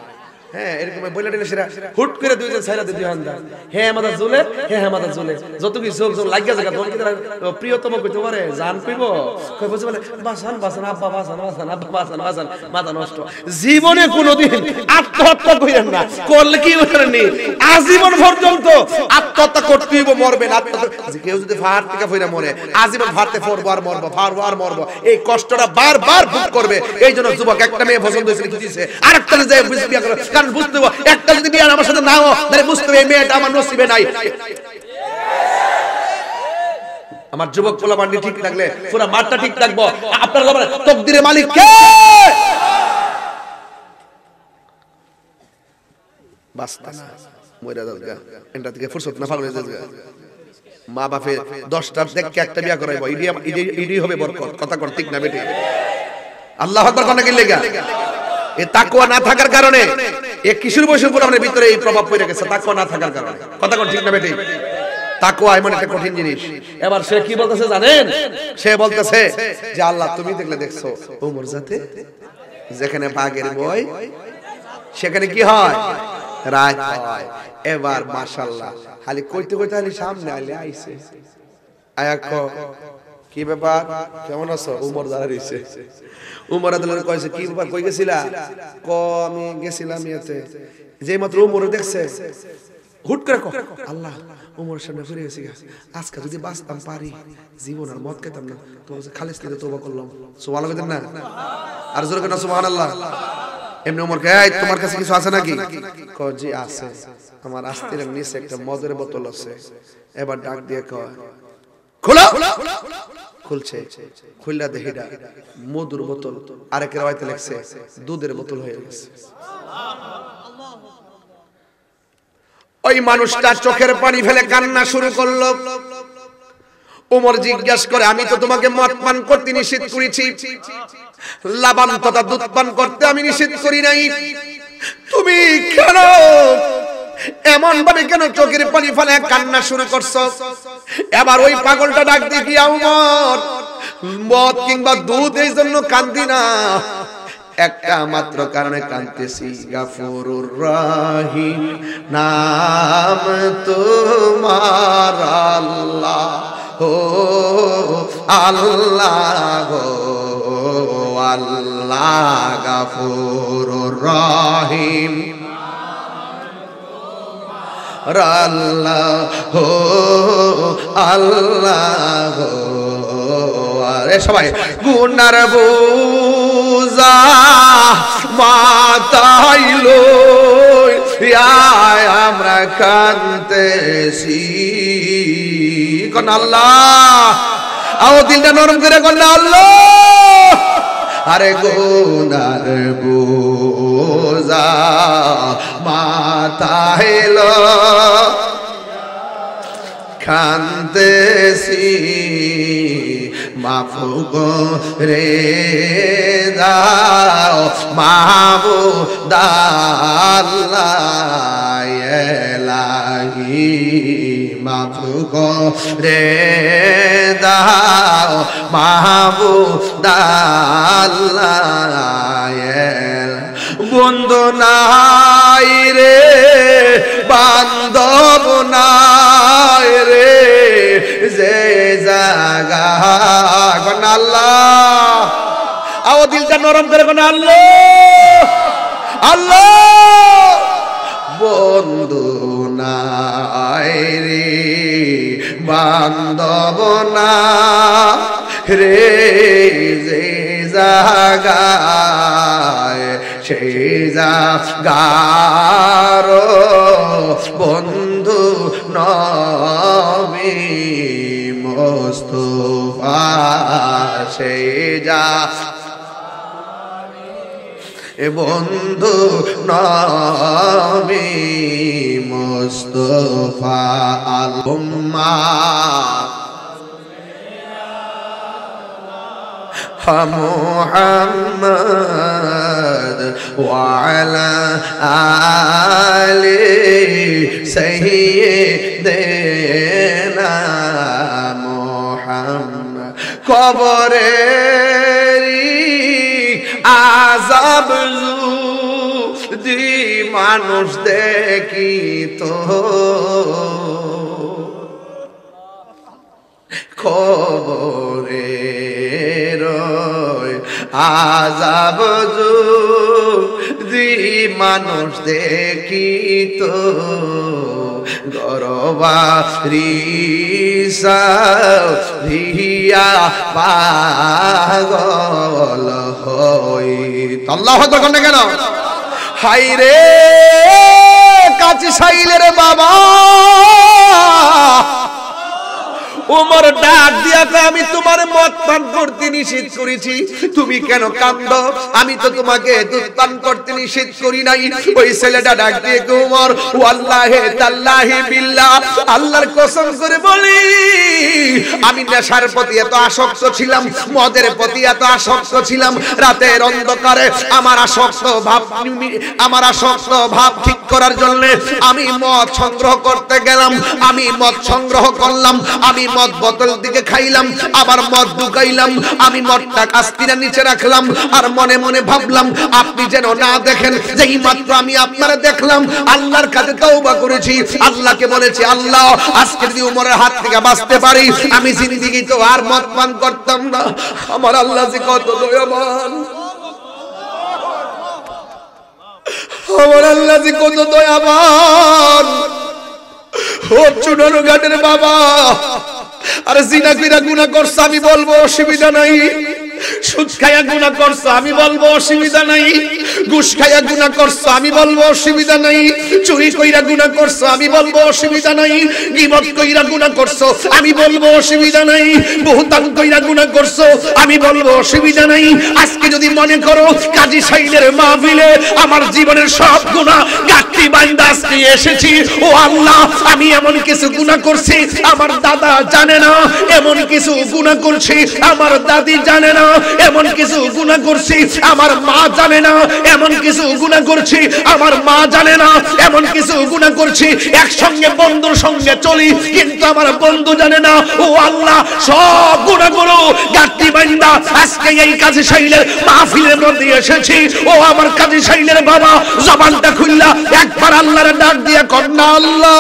হ্যাঁ এরকম বইলা দিলে সেরা হুট করে দুইজন ছাইরা দিয়ে আন্দা হে মাথা ঝুলে হে মাথা ঝুলে যত কি চোখ চোখ লাগিয়া জায়গা তোমাকে প্রিয়তম কইতে পারে জান কইব কই বুঝে বলে বাসান বাসান আব্বা বাসান বাসান আব্বা বাসান বাসান মাথা নষ্ট জীবনে কোনোদিন আত্মহত্যা কইরেন না করলে কি করেননি আজীবন পর্যন্ত আত্মহত্যা করতে হইব মরবেন আত্মহত্যা কেউ যদি ফাট থেকে ফইরা মরে আজীবন ফাটতে পড়বো আর মরবো এই কষ্টটা বারবার ভোগ করবে এইজন্য যুবক একটা মেয়ে পছন্দ হইছে কি দিছে আরেকটা যায় বিয়া করে কারণ বুঝতে হবে একটা যদি বিয়ে আমার সাথে নাও তাহলে বুঝতে হবে এই মেয়েটা আমার নসিবে নাই আমার যুবক পোলাপান্ডি ঠিক থাকলে পুরো মাঠটা ঠিক থাকবো। আপনারা বলেন তাকদীরের মালিক কে? বাস্তা না মইরা দাদা এন্ডা থেকে ফুরসত না পাগল হয়ে যাবে। মা বাপে 10টা দেখকে একটা বিয়া করাইবো, ইডি হবে বরকত। কথা কর ঠিক না বেটি? আল্লাহু আকবার কোন কি লাগা? এই তাকওয়া না থাকার কারণে এই কিশোর বয়সের পোলাপানের ভিতরে এই প্রভাব পড়ে গেছে, তাকওয়া না থাকার কারণে। কথা কর ঠিক না বেটি? তাকওয়া এমন একটা কঠিন জিনিস। এবার সে কি বলতেছে জানেন? সে বলতেছে যে আল্লাহ তুমি দেখলে দেখছো ওমর জাতে যেখানে বাঘের বয় সেখানে কি হয়? রাত হয়। এবার মাশাআল্লাহ খালি কইতে কইতে খালি সামনে আইলে আইছে আয়া কি ব্যাপার কেমন আছো? ওমর দাঁড়াইছে। ওমর আদলের কইছে কি ব্যাপার কই গেছিলা? আমি গেছিলাম ইয়াতে। যেই মাত্র ওমর দেখছে হুট করে আল্লাহ ওমরের সামনে ফিরে গেছি, আজকে যদি বাঁচতাম পারি জীবন আর মদ খেতাম না। তোমার খালিস থেকে তওবা করলাম। সুবহানাল্লাহ না? আর জোরে কেন সুবহানাল্লাহ? এমনি ওমর কে তোমার কাছে কিছু আছে নাকি? কয় জি আছে, আমার আস্তিরের নিচে একটা মদের বোতল আছে। এবার ডাক দিয়ে কয় খোলো। খুলছে, খুললা দেখিটা মধুর বোতল। আরেক রাওয়ায়াতে লেখছে দুধের বোতল হয়ে গেছে। ওই মানুষটা চোখের পানি ফেলে কান্না শুরু করলো। ওমর জিজ্ঞাসা করে আমি তো তোমাকে মদ পান করতে নিষেধ করেছি, লাবান তথা দুধ পান করতে আমি নিষেধ করি নাই, তুমি কেন এমন ভাবে কেন চোখের পানি ফেলে কান্না শুরু করছো? এবার ওই পাগলটা ডাক দিয়ে কি ওমর মদ কিংবা দুধ এই জন্য কান্দি না, একটা মাত্র কারণে কাঁদতেছি, গাফুরুর রহিম নাম তোমার আল্লাহ ও আল্লাহ ও আল্লাহ গাফুরুর রহিম আল্লাহ ও আল্লাহ আরে সবাই গুনার বোঝা মাথাইলো আমরা কাঁদতেছি। কোন আল্লাহ আও দিলটা নরম করে কোন আল্লাহ। আরে গুনার বোঝা মাথাইলো কাঁদতেছি, মাফ করে দাও মাহবুব আল্লাহ এলাহি, মাফ করে দাও মাহবুব আল্লাহ। বন্ধু নাই রে বান্ধব নাই রে যে জাগা কোন আল্লাহ আও দিলটা নরম করে কোন আল্লাহ আল্লাহ। বন্ধু নাই রে বান্ধব না রে যে জাগায় সেই জাগার বন্ধু নবী মুস্তাফা, সেই যা বন্ধু নবী মুস্তাফা আল-উম্মা মুহাম্মদ ওয়া আলা আলি সাইয়্যিদিনা মুহাম্মদ। কবরেরি আযাব যদি মানুষ দেখিত, কবরের আযাব যদি মানুষ দেখিত, গরবারি সারিয়া পাগল হইত। আল্লাহু আকবার কোন কেন? হাই রে কাছে সাইলের বাবা ওমর ডাক ডাক দিয়া কয় আমি তোমার মদ পান করতে নিষেধ করেছি, তুমি কেন কাঁদো? আমি তো তোমাকে দুধ পান করতে নিষেধ করি নাই। ওই ছেলেটা ডাক দিয়ে কয় ওমর ওয়াল্লাহি তাল্লাহি বিল্লাহ, আল্লাহর কসম করে বলি আমি নেশার প্রতি এত আসক্ত ছিলাম, মদের প্রতি এত আসক্ত ছিলাম, রাতের অন্ধকারে আমার আসক্ত ভাব ঠিক করার জন্য আমি মদ সংগ্রহ করতে গেলাম। আমি মদ সংগ্রহ করলাম, আমি মদ বোতল দিকে খাইলাম, আবার মদ ঢুকাইলাম, আমি মদটা কাস্তিরা নিচে রাখলাম, আর মনে মনে ভাবলাম আপনি যেন না দেখেন। যেই মাত্র আমি আপনারা দেখলাম আল্লাহর কাছে তওবা করেছি, আল্লাহকে বলেছি আল্লাহ আজকে যদি উমরের হাত থেকে বাঁচতে পারি আমি জিন্দেগি তো আর মদ পান করতাম না। আমার আল্লাহ যে কত দয়াবান, আমার আল্লাহ যে কত দয়াবান। ও চুনারু ঘাটের বাবা, আরে জিনা কইরা গুনাহ করছ আমি বলবো অসুবিধা নাই, সুদ খায়া গুনাহ করছ আমি বলবো অসুবিধা নাই, ঘুষ খায়া গুনাহ করছ আমি বলবো অসুবিধা নাই, চুরি কইরা গুনাহ করছ আমি বলবো অসুবিধা নাই, গীবত কইরা গুনাহ করছ আমি বলবো অসুবিধা নাই, বহুতান কইরা গুনাহ করছ আমি বলবো অসুবিধা নাই। আজকে যদি মনে করো কাজী সাইদের মাহফিলে আমার জীবনের সব গুনাহ গাঁটটি বাইন্দা আজকে এসেছি, ও আল্লাহ আমি এমন কিছু গুনাহ করছি আমার দাদা জানে না, এমন কিছু গুনাহ করছি আমার দাদি জানে না, এমন কিছু গুনাহ করছি আমার মা জানে না, এমন কিছু গুনাহ করছি আমার মা জানে না, এমন কিছু গুনাহ করছি একসঙ্গে বন্ধুর সঙ্গে চলি কিন্তু আমার বন্ধু জানে না। ও আল্লাহ সব গুনাহগুলো গাঁটটি বাইন্দা আজকে এই কাজী সাইলের মাহফিলের মধ্যে এসেছি। ও আমার কাজী সাইলের বাবা, জবানটা খুললা একবার আল্লাহর ডাক দিয়া কর না আল্লাহ।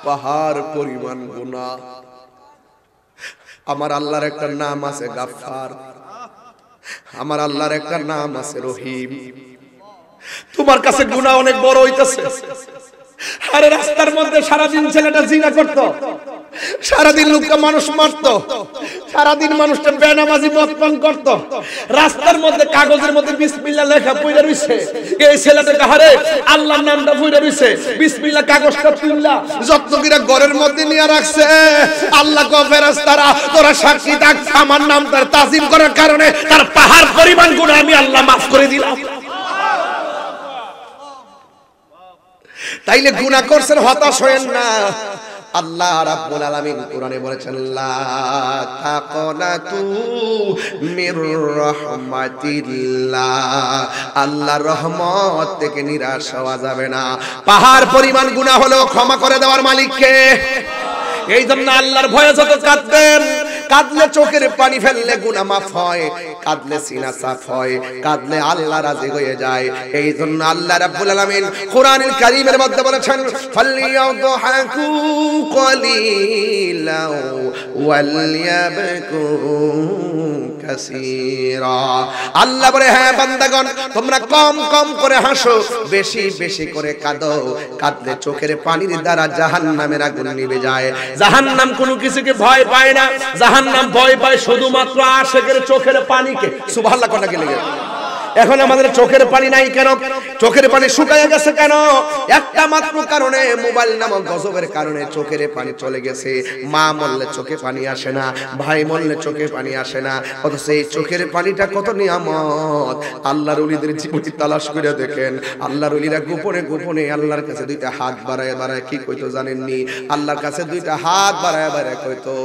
পাহাড় পরিমাণ গুনাহ। আমার আল্লাহর একটা নাম আছে গাফফার, আমার আল্লাহর একটা নাম আছে রহিম। তোমার কাছে গুনাহ অনেক বড় হইতাছে। আরে রাস্তার মধ্যে সারাদিন ছেলেটা জিনা করত, সারাদিন লোকটা মানুষ মারত, সারাদিন মানুষটা বেনামাজি মদ পান করত, রাস্তার মধ্যে কাগজের মধ্যে বিসমিল্লাহ লেখা পইরা রইছে, এই ছেলেটা কাহারে আল্লাহর নামটা পইরা রইছে, বিসমিল্লাহ কাগজটা তুললা যত্ন করে ঘরের মধ্যে নিয়ে রাখছে। আল্লাহ কো ফেরেশতারা তোরা সাক্ষী থাক, আমার নাম তার তাজিম করার কারণে তার পাহাড় পরিমাণ গুনাহ আমি আল্লাহ মাফ করে দিলাম। তাইলে গুনাহ করছেন হতাশ হয়েন না। আল্লাহ রাব্বুল আলামিন কোরআনে বলেছেন লা তাকনাতু মির রাহমাতিল্লাহ, আল্লাহর রহমত থেকে নিরাশ হওয়া যাবে না। পাহাড় পরিমাণ গুনাহ হলো ক্ষমা করে দেওয়ার মালিক কে? এই জন্য আল্লাহর ভয়ে যত কাঁদবেন, কাঁদলে চোখের পানি ফেললে গুনাহ মাফ হয়, কাঁদলে সিনা সাফ হয়, কাঁদলে আল্লাহ রাজি হয়ে যায়। এই জন্য আল্লাহ রাব্বুল আলামিন কোরআনুল কারীমের মধ্যে বলেছেন ফালইয়াদহাকু কলিলাও ওয়ালইয়াবকু কাসীরা। আল্লাহ বলে হ্যাঁ বান্দাগণ তোমরা কম কম করে হাসো, বেশি বেশি করে কাঁদো, কাঁদলে চোখের পানির দ্বারা জাহান্নামের আগুন নিভে যায়। জাহান্নাম কোনো কিছুকে ভয় পায় না, জাহান্নাম ভয় পায় শুধুমাত্র আশিকের চোখের পানিকে। সুবহানাল্লাহ কোনটা গেলে এখন আমাদের চোখের পানি নাই কেন? চোখের পানি শুকায় গেছে কেন? একটা মাত্র কারণে, মোবাইল নামক গজবের কারণে চোখের পানি চলে গেছে। মা মরলে চোখে পানি আসে না, ভাই মরলে চোখে পানি আসে না, অথচ এই চোখের পানিটা কত নিয়ামত। আল্লাহর ওলিদের জীবনী তালাশ করে দেখেন, আল্লাহর ওলিরা গোপনে গোপনে আল্লাহর কাছে দুইটা হাত বাড়ায় বাড়ায় কি কইতো জানেননি? আল্লাহর কাছে দুইটা হাত বাড়ায় বাড়ায় কইতো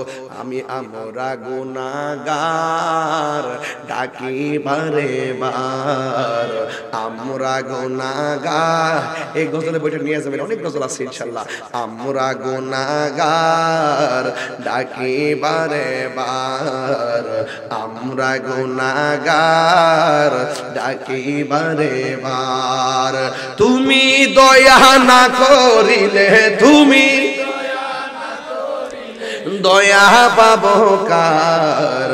আমি আমরা গুনাহগার ডাকি বারে বার, আমরা গুনাহগার। এই গজলের বইটা নিয়ে যাবেন, অনেক গজল আছে ইনশাআল্লাহ। আমরা গুনাহগার ডাকি বারে বার, আমরা গুনাহগার ডাকি বারে বার, তুমি দয়া না করিলে, তুমি দয়া পাবো কার,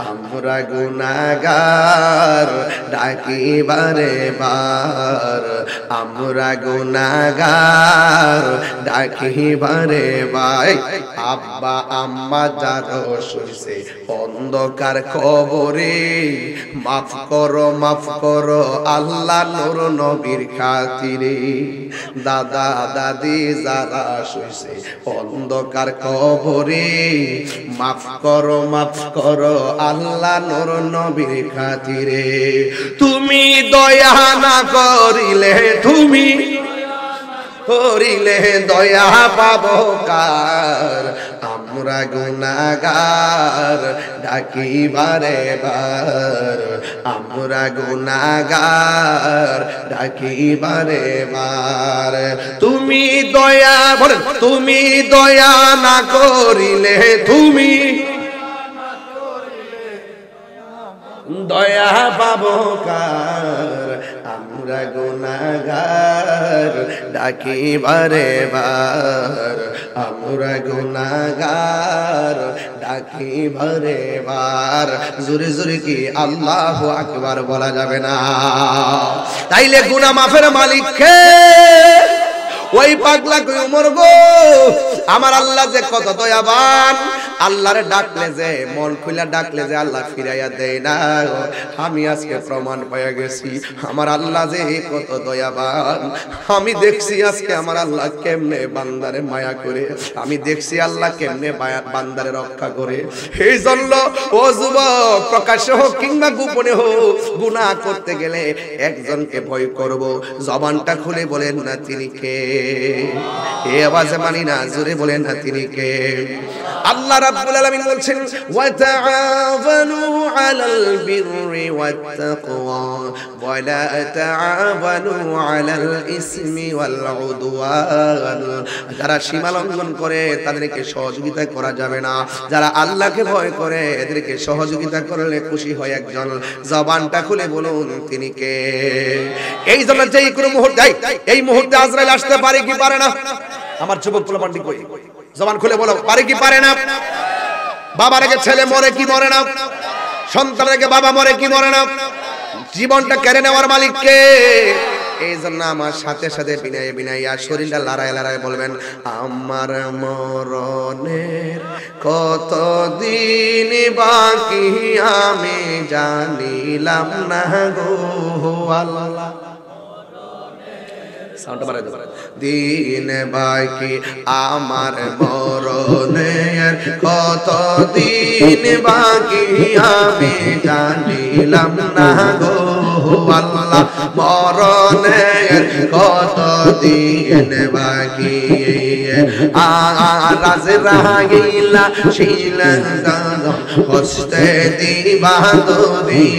আমরা আমরা গুনাহগার ডাকি বারে বার, আমরা গুনাহগার ডাকি বারে বার। আব্বা আম্মা যারা শুইছে অন্ধকার কবরে, মাফ করো আল্লাহ নূর নবীর খাতিরে। দাদা দাদি যারা শুইছে অন্ধকার কবরে, মাফ করো আল্লাহ নূর নবীর খাতিরে। তুমি দয়া না করিলে, তুমি করিলে দয়া পাবো কার, আমরা গুনাহগার ডাকি বারে বার, আমরা গুনাহগার ডাকি বারে বার। তুমি দয়া বলেন, তুমি দয়া না করিলে, তুমি দয়া পাবো কার, আমরা গুনাহগার ডাকি বারে বার, আমরা গুনাহগার ডাকি বারে বার। জোরে জোরে কি আল্লাহু আকবার বলা যাবে না? তাইলে গুনাহ মাফের মালিক কে? ওই পাগলা কই ওমর গো, আমার আল্লাহ যে কত দয়াবান, আল্লাহরে ডাকলে যে মন খুলে ডাকলে যে আল্লাহ ফিরাইয়া দেয় না। আমি আজকে প্রমাণ পেয়ে গেছি আমার আল্লাহ যে কত দয়াবান। আমি দেখছি আজকে আমার আল্লাহ কেমনে বান্দারে মায়া করে, আমি দেখছি আল্লাহ কেমনে বান্দারে রক্ষা করে। এই জন্য ও যুবক, প্রকাশ্যে হোক কিংবা গোপনে হোক, গুনাহ করতে গেলে একজনকে ভয় করব। জবানটা খুলে বলেন না তিনি কে? এ আওয়াজে মানি না, জোরে বলেন না তিনি কে? আল্লাহ রাব্বুল আলামিন বলছেন ওয়া তাআওয়ানু আলাল বিররি ওয়াত তাকওয়া ওয়া লা তাআওয়ানু আলাল ইসমি ওয়াল উদওয়ান। যারা সীমা লঙ্ঘন করে তাদেরকে সহযোগিতা করা যাবে না, যারা আল্লাহকে ভয় করে এদেরকে সহযোগিতা করলে খুশি হয় একজন। জবানটা খুলে বলুন তিনি কে? এই জন্য যে কোনো মুহূর্তে, এই মুহূর্তে আজরাইল আসতে পারে কি পারে না? আমার যুবক পোলাপান্ডি কই, জবান খুলে বলো, পারে কি পারে না? বাবার আগে ছেলে মরে কি মরে না? সন্তানের আগে বাবা মরে কি মরে না? জীবনটা কেড়ে নেওয়ার মালিক কে? এই জন্য আমার সাথে সাথে বিনায় বিনাইয়া শরীরটা লড়াই লড়াই বলবেন, আমার মরণের কত দিন বাকি আমি জানিলাম না গো আল্লাহ। দিন বাকি আমার মরণের কত দিন বাকি আমি জানিলাম না গো আল্লাহ। মরণের কত দিন বাকি আজরাইল শিলন হস্তে দিবা দরি,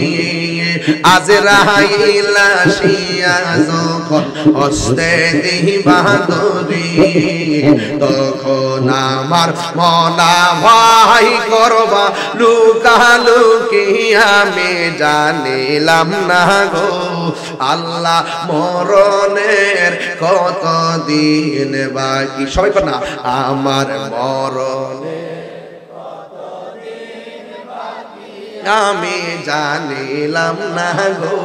আজরাইল শিয়া যখন হস্তে দিবা দরি, তখন আমার মনা ভাই করবা লুকালুকি আমি জানিলাম না গো আল্লাহ। মরণের কত দিন বাকি, সবাই কর না, আমার মরণের আমি জানিলাম না গো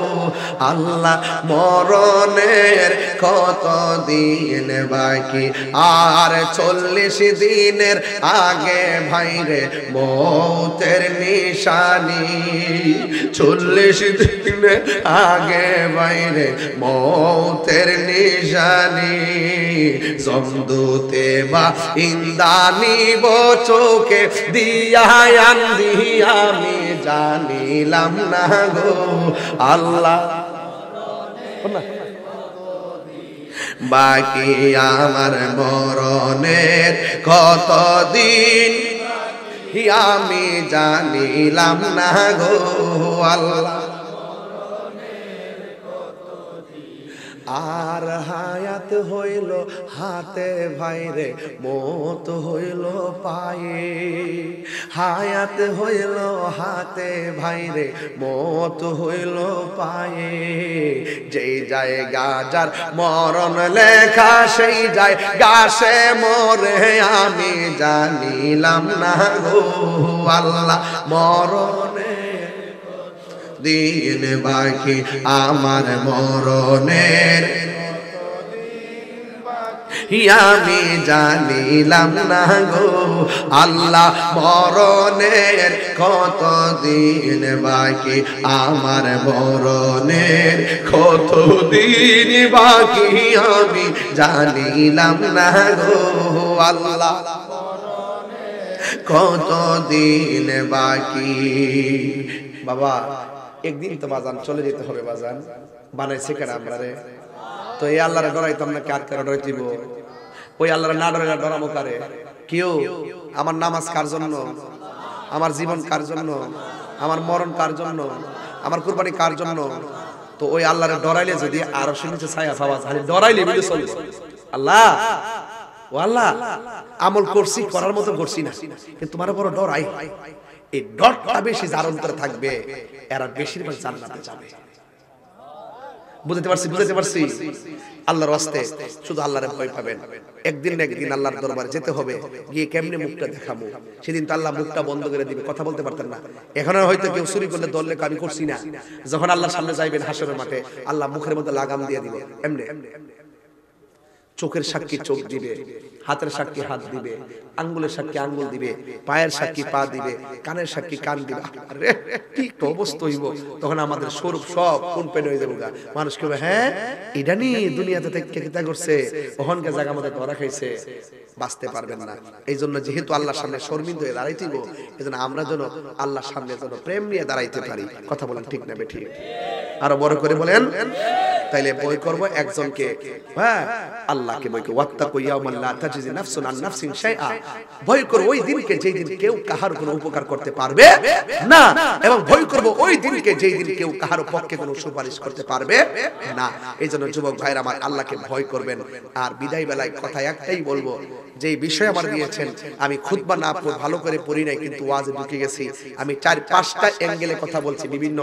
আল্লাহ। মরণের কত দিন বাকি, আর 40 দিনের আগে ভাইরে মৌতের নিশানি। 40 দিনের আগে ভাইরে মৌতের নিশানি। জমদুতে বা ইন্দানি চোখে দিয়া আন্দি আমি জানিলাম না গো আল্লাহ। বাকি আমার মরণের কত দিন আমি জানিলাম না গো আল্লাহ। আর হায়াত হইল হাতে ভাইরে মত হইল পায়ে, হায়াত হইল হাতে ভাইরে মত হইল পায়ে। যেই জায়গা যার মরণ লেখা সেই জায়গা সে মরে আমি জানিলাম না গো আল্লাহ। মরণে দিন বাকি আমার মরণের, আমি জানিলাম না গো আল্লাহ মরণের কত দিন বাকি আমার মরণের কত দিন বাকি আমি জানিলাম না গো আল্লাহ কত দিন বাকি। বাবা একদিন তো বাজান চলে যেতে হবে, বাজান বানাইছে কেন আমরা রে? তো এই আল্লাহরে ডরাইতাম না, কার কার ডরাইতিব? ওই আল্লাহরে না ডরাইলে ডরামো কারে? কেউ আমার নামাজ কার জন্য, আমার জীবন কার জন্য, আমার মরণ কার জন্য, আমার কুরবানি কার জন্য? তো ওই আল্লাহরে ডরাইলে যদি আরো শুনতে ছায়া পাওয়া যায়, ডরাইলে বুঝে চলবে আল্লাহ ও আল্লাহ আমল করছি, করার মতো করছি না, কিন্তু তোমার বড় ডরাই। এই ডরটা বেশি যার অন্তরে থাকবে এরা বেশিরভাগ জান্নাতে যাবে। বুঝতে পারছি আল্লাহর ওয়াস্তে শুধু আল্লাহরে ভয় পাবেন। একদিন না একদিন আল্লাহর দরবারে যেতে হবে, গিয়ে কেমনে মুখটা দেখাবো? সেদিন তো আল্লাহ মুখটা বন্ধ করে দিবে, কথা বলতে পারতেন না। এখন হয়তো কেউ চুরি করলে ধরলে আমি করছি না, যখন আল্লাহর সামনে যাইবেন হাসরের মাঠে আল্লাহ মুখের মধ্যে লাগাম দিয়ে দিবে। এমনি চোখের সাক্ষী চোখ দিবে, হাতের সাক্ষী হাত দিবে, আঙ্গুলের সাক্ষী আঙ্গুল দিবে, পায়ের সাক্ষী পা দিবে, কানের সাক্ষী কান দিবে। আরে কি অবস্থা হইব তখন, আমাদের স্বরূপ সব কোন পেন হয়ে যাবে। মানুষ কেবে হ্যাঁ এটা নি দুনিয়াতে থেকে কিতা করছে, ওহনকে জায়গা মধ্যে ধরা খাইছে, বাঁচতে পারবেন না। এই জন্য যেহেতু আল্লাহর সামনে শর্মিন্দ হয়ে দাঁড়াইতেইব, এই জন্য আমরা যেন আল্লাহর সামনে যেন প্রেম নিয়ে দাঁড়াইতে পারি। কথা বলেন ঠিক না বেঠিক? আরো বড় করে বলেন। তাইলে বই করব একজনকে, হ্যাঁ আল্লাহকে বই করব। ওয়াত্তাকু ইয়াওমান লা তাজজি নাফসুন আন নাফসিন শাইআ, ভয় করব ওই দিনকে যেই দিন কেউ কাহার কোনো উপকার করতে পারবে না, এবং ভয় করব ওই দিনকে যেই দিন কেউ কাহার পক্ষে কোনো সুপারিশ করতে পারবে না। এইজন্য যুবক ভাইরা আমার আল্লাহকে ভয় করবেন। আর বিদায় বেলায় কথা একটাই বলবো, যেই বিষয় আমার দিয়েছেন আমি খুতবা না ভালো করে পড়ি নাই, কিন্তু ওয়াজে ঢুকে গেছি। আমি 4-5টা অ্যাঙ্গেলে কথা বলছি, বিভিন্ন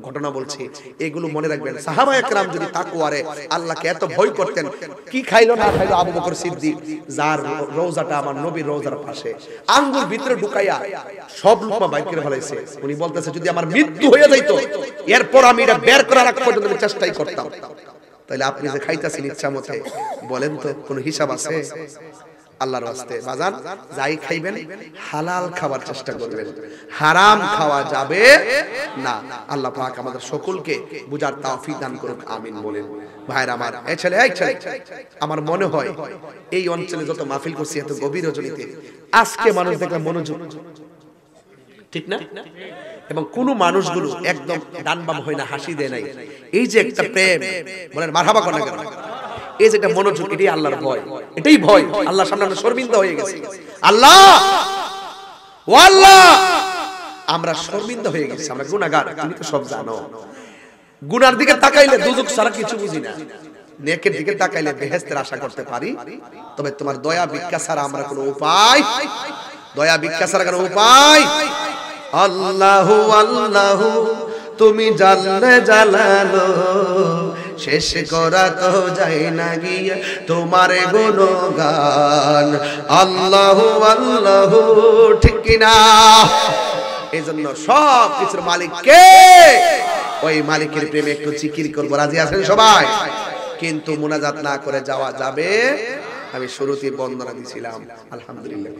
ঘটনা বলছি, এগুলো মনে রাখবেন। সাহাবায়ে কেরাম যদি তাকওয়ারে আল্লাহকে এত ভয় করতেন, কি খাইলো না খাইলো আবু বকর সিদ্দিক, যার রওজাটা আমার নবীর রওজার পাশে, আঙ্গুল ভিতরে ঢুকাইয়া সব লুকমা বাইর করে ফেলাইছে। উনি বলতেছে যদি আমার মৃত্যু হয়ে যাইতো এরপর আমি এটা বের করার আগ পর্যন্ত আমি চেষ্টাই করতাম। তাহলে আপনি যে খাইতাছেন ইচ্ছা মতে, বলেন তো কোনো হিসাব আছে? আল্লাহর ওয়াস্তে বাজান যাই খাইবেন হালাল খাবার চেষ্টা করবেন, হারাম খাওয়া যাবে না। আল্লাহ পাক আমাদের সকলকে বুঝার তৌফিক দান করুক, আমিন বলেন। ভাইরা আমার, এই ছেলে আমার মনে হয় এই অঞ্চলে যত মাহফিল করছি এত গভীর রজনীতে আজকে মানুষ দেখলাম মনোযোগ, ঠিক না? এবং কোন মানুষগুলো একদম ডান বাম হয় না, হাসি দেয় নাই। এই যে একটা প্রেম, বলেন মারহাবা করেন না কেন? এই যে একটা মনোযোগ, এটাই আল্লাহর ভয়, এটাই ভয়। আল্লাহর সামনে আমরা শর্মিন্দা হয়ে গেছি। আল্লাহ ও আল্লাহ, আমরা শর্মিন্দা হয়ে গেছি, আমরা গুনাহগার, তুমি তো সব জানো। গুনার দিকে তাকাইলে দুজক ছাড়া কিছু বুঝি না, নেকের দিকে তাকাইলে বেহেশতের আশা করতে পারি। তবে তোমার দয়া ভিক্ষা ছাড়া আমরা কোনো উপায়, দয়া ভিক্ষা ছাড়া কোনো উপায়। আল্লাহু আল্লাহু তুমি জানলে জালালো, শেষ করা তো যায় না গিয়ে তোমার গুণগান। আল্লাহু আল্লাহু, ঠিক কিনা? এই জন্য সব কিছুর মালিক কে? ওই মালিকের প্রেমে একটু জিকির করবো, রাজি আছেন সবাই? কিন্তু মুনাজাত না করে যাওয়া যাবে। আমি শুরুতেই বন্দনা দিছিলাম, আলহামদুলিল্লাহ।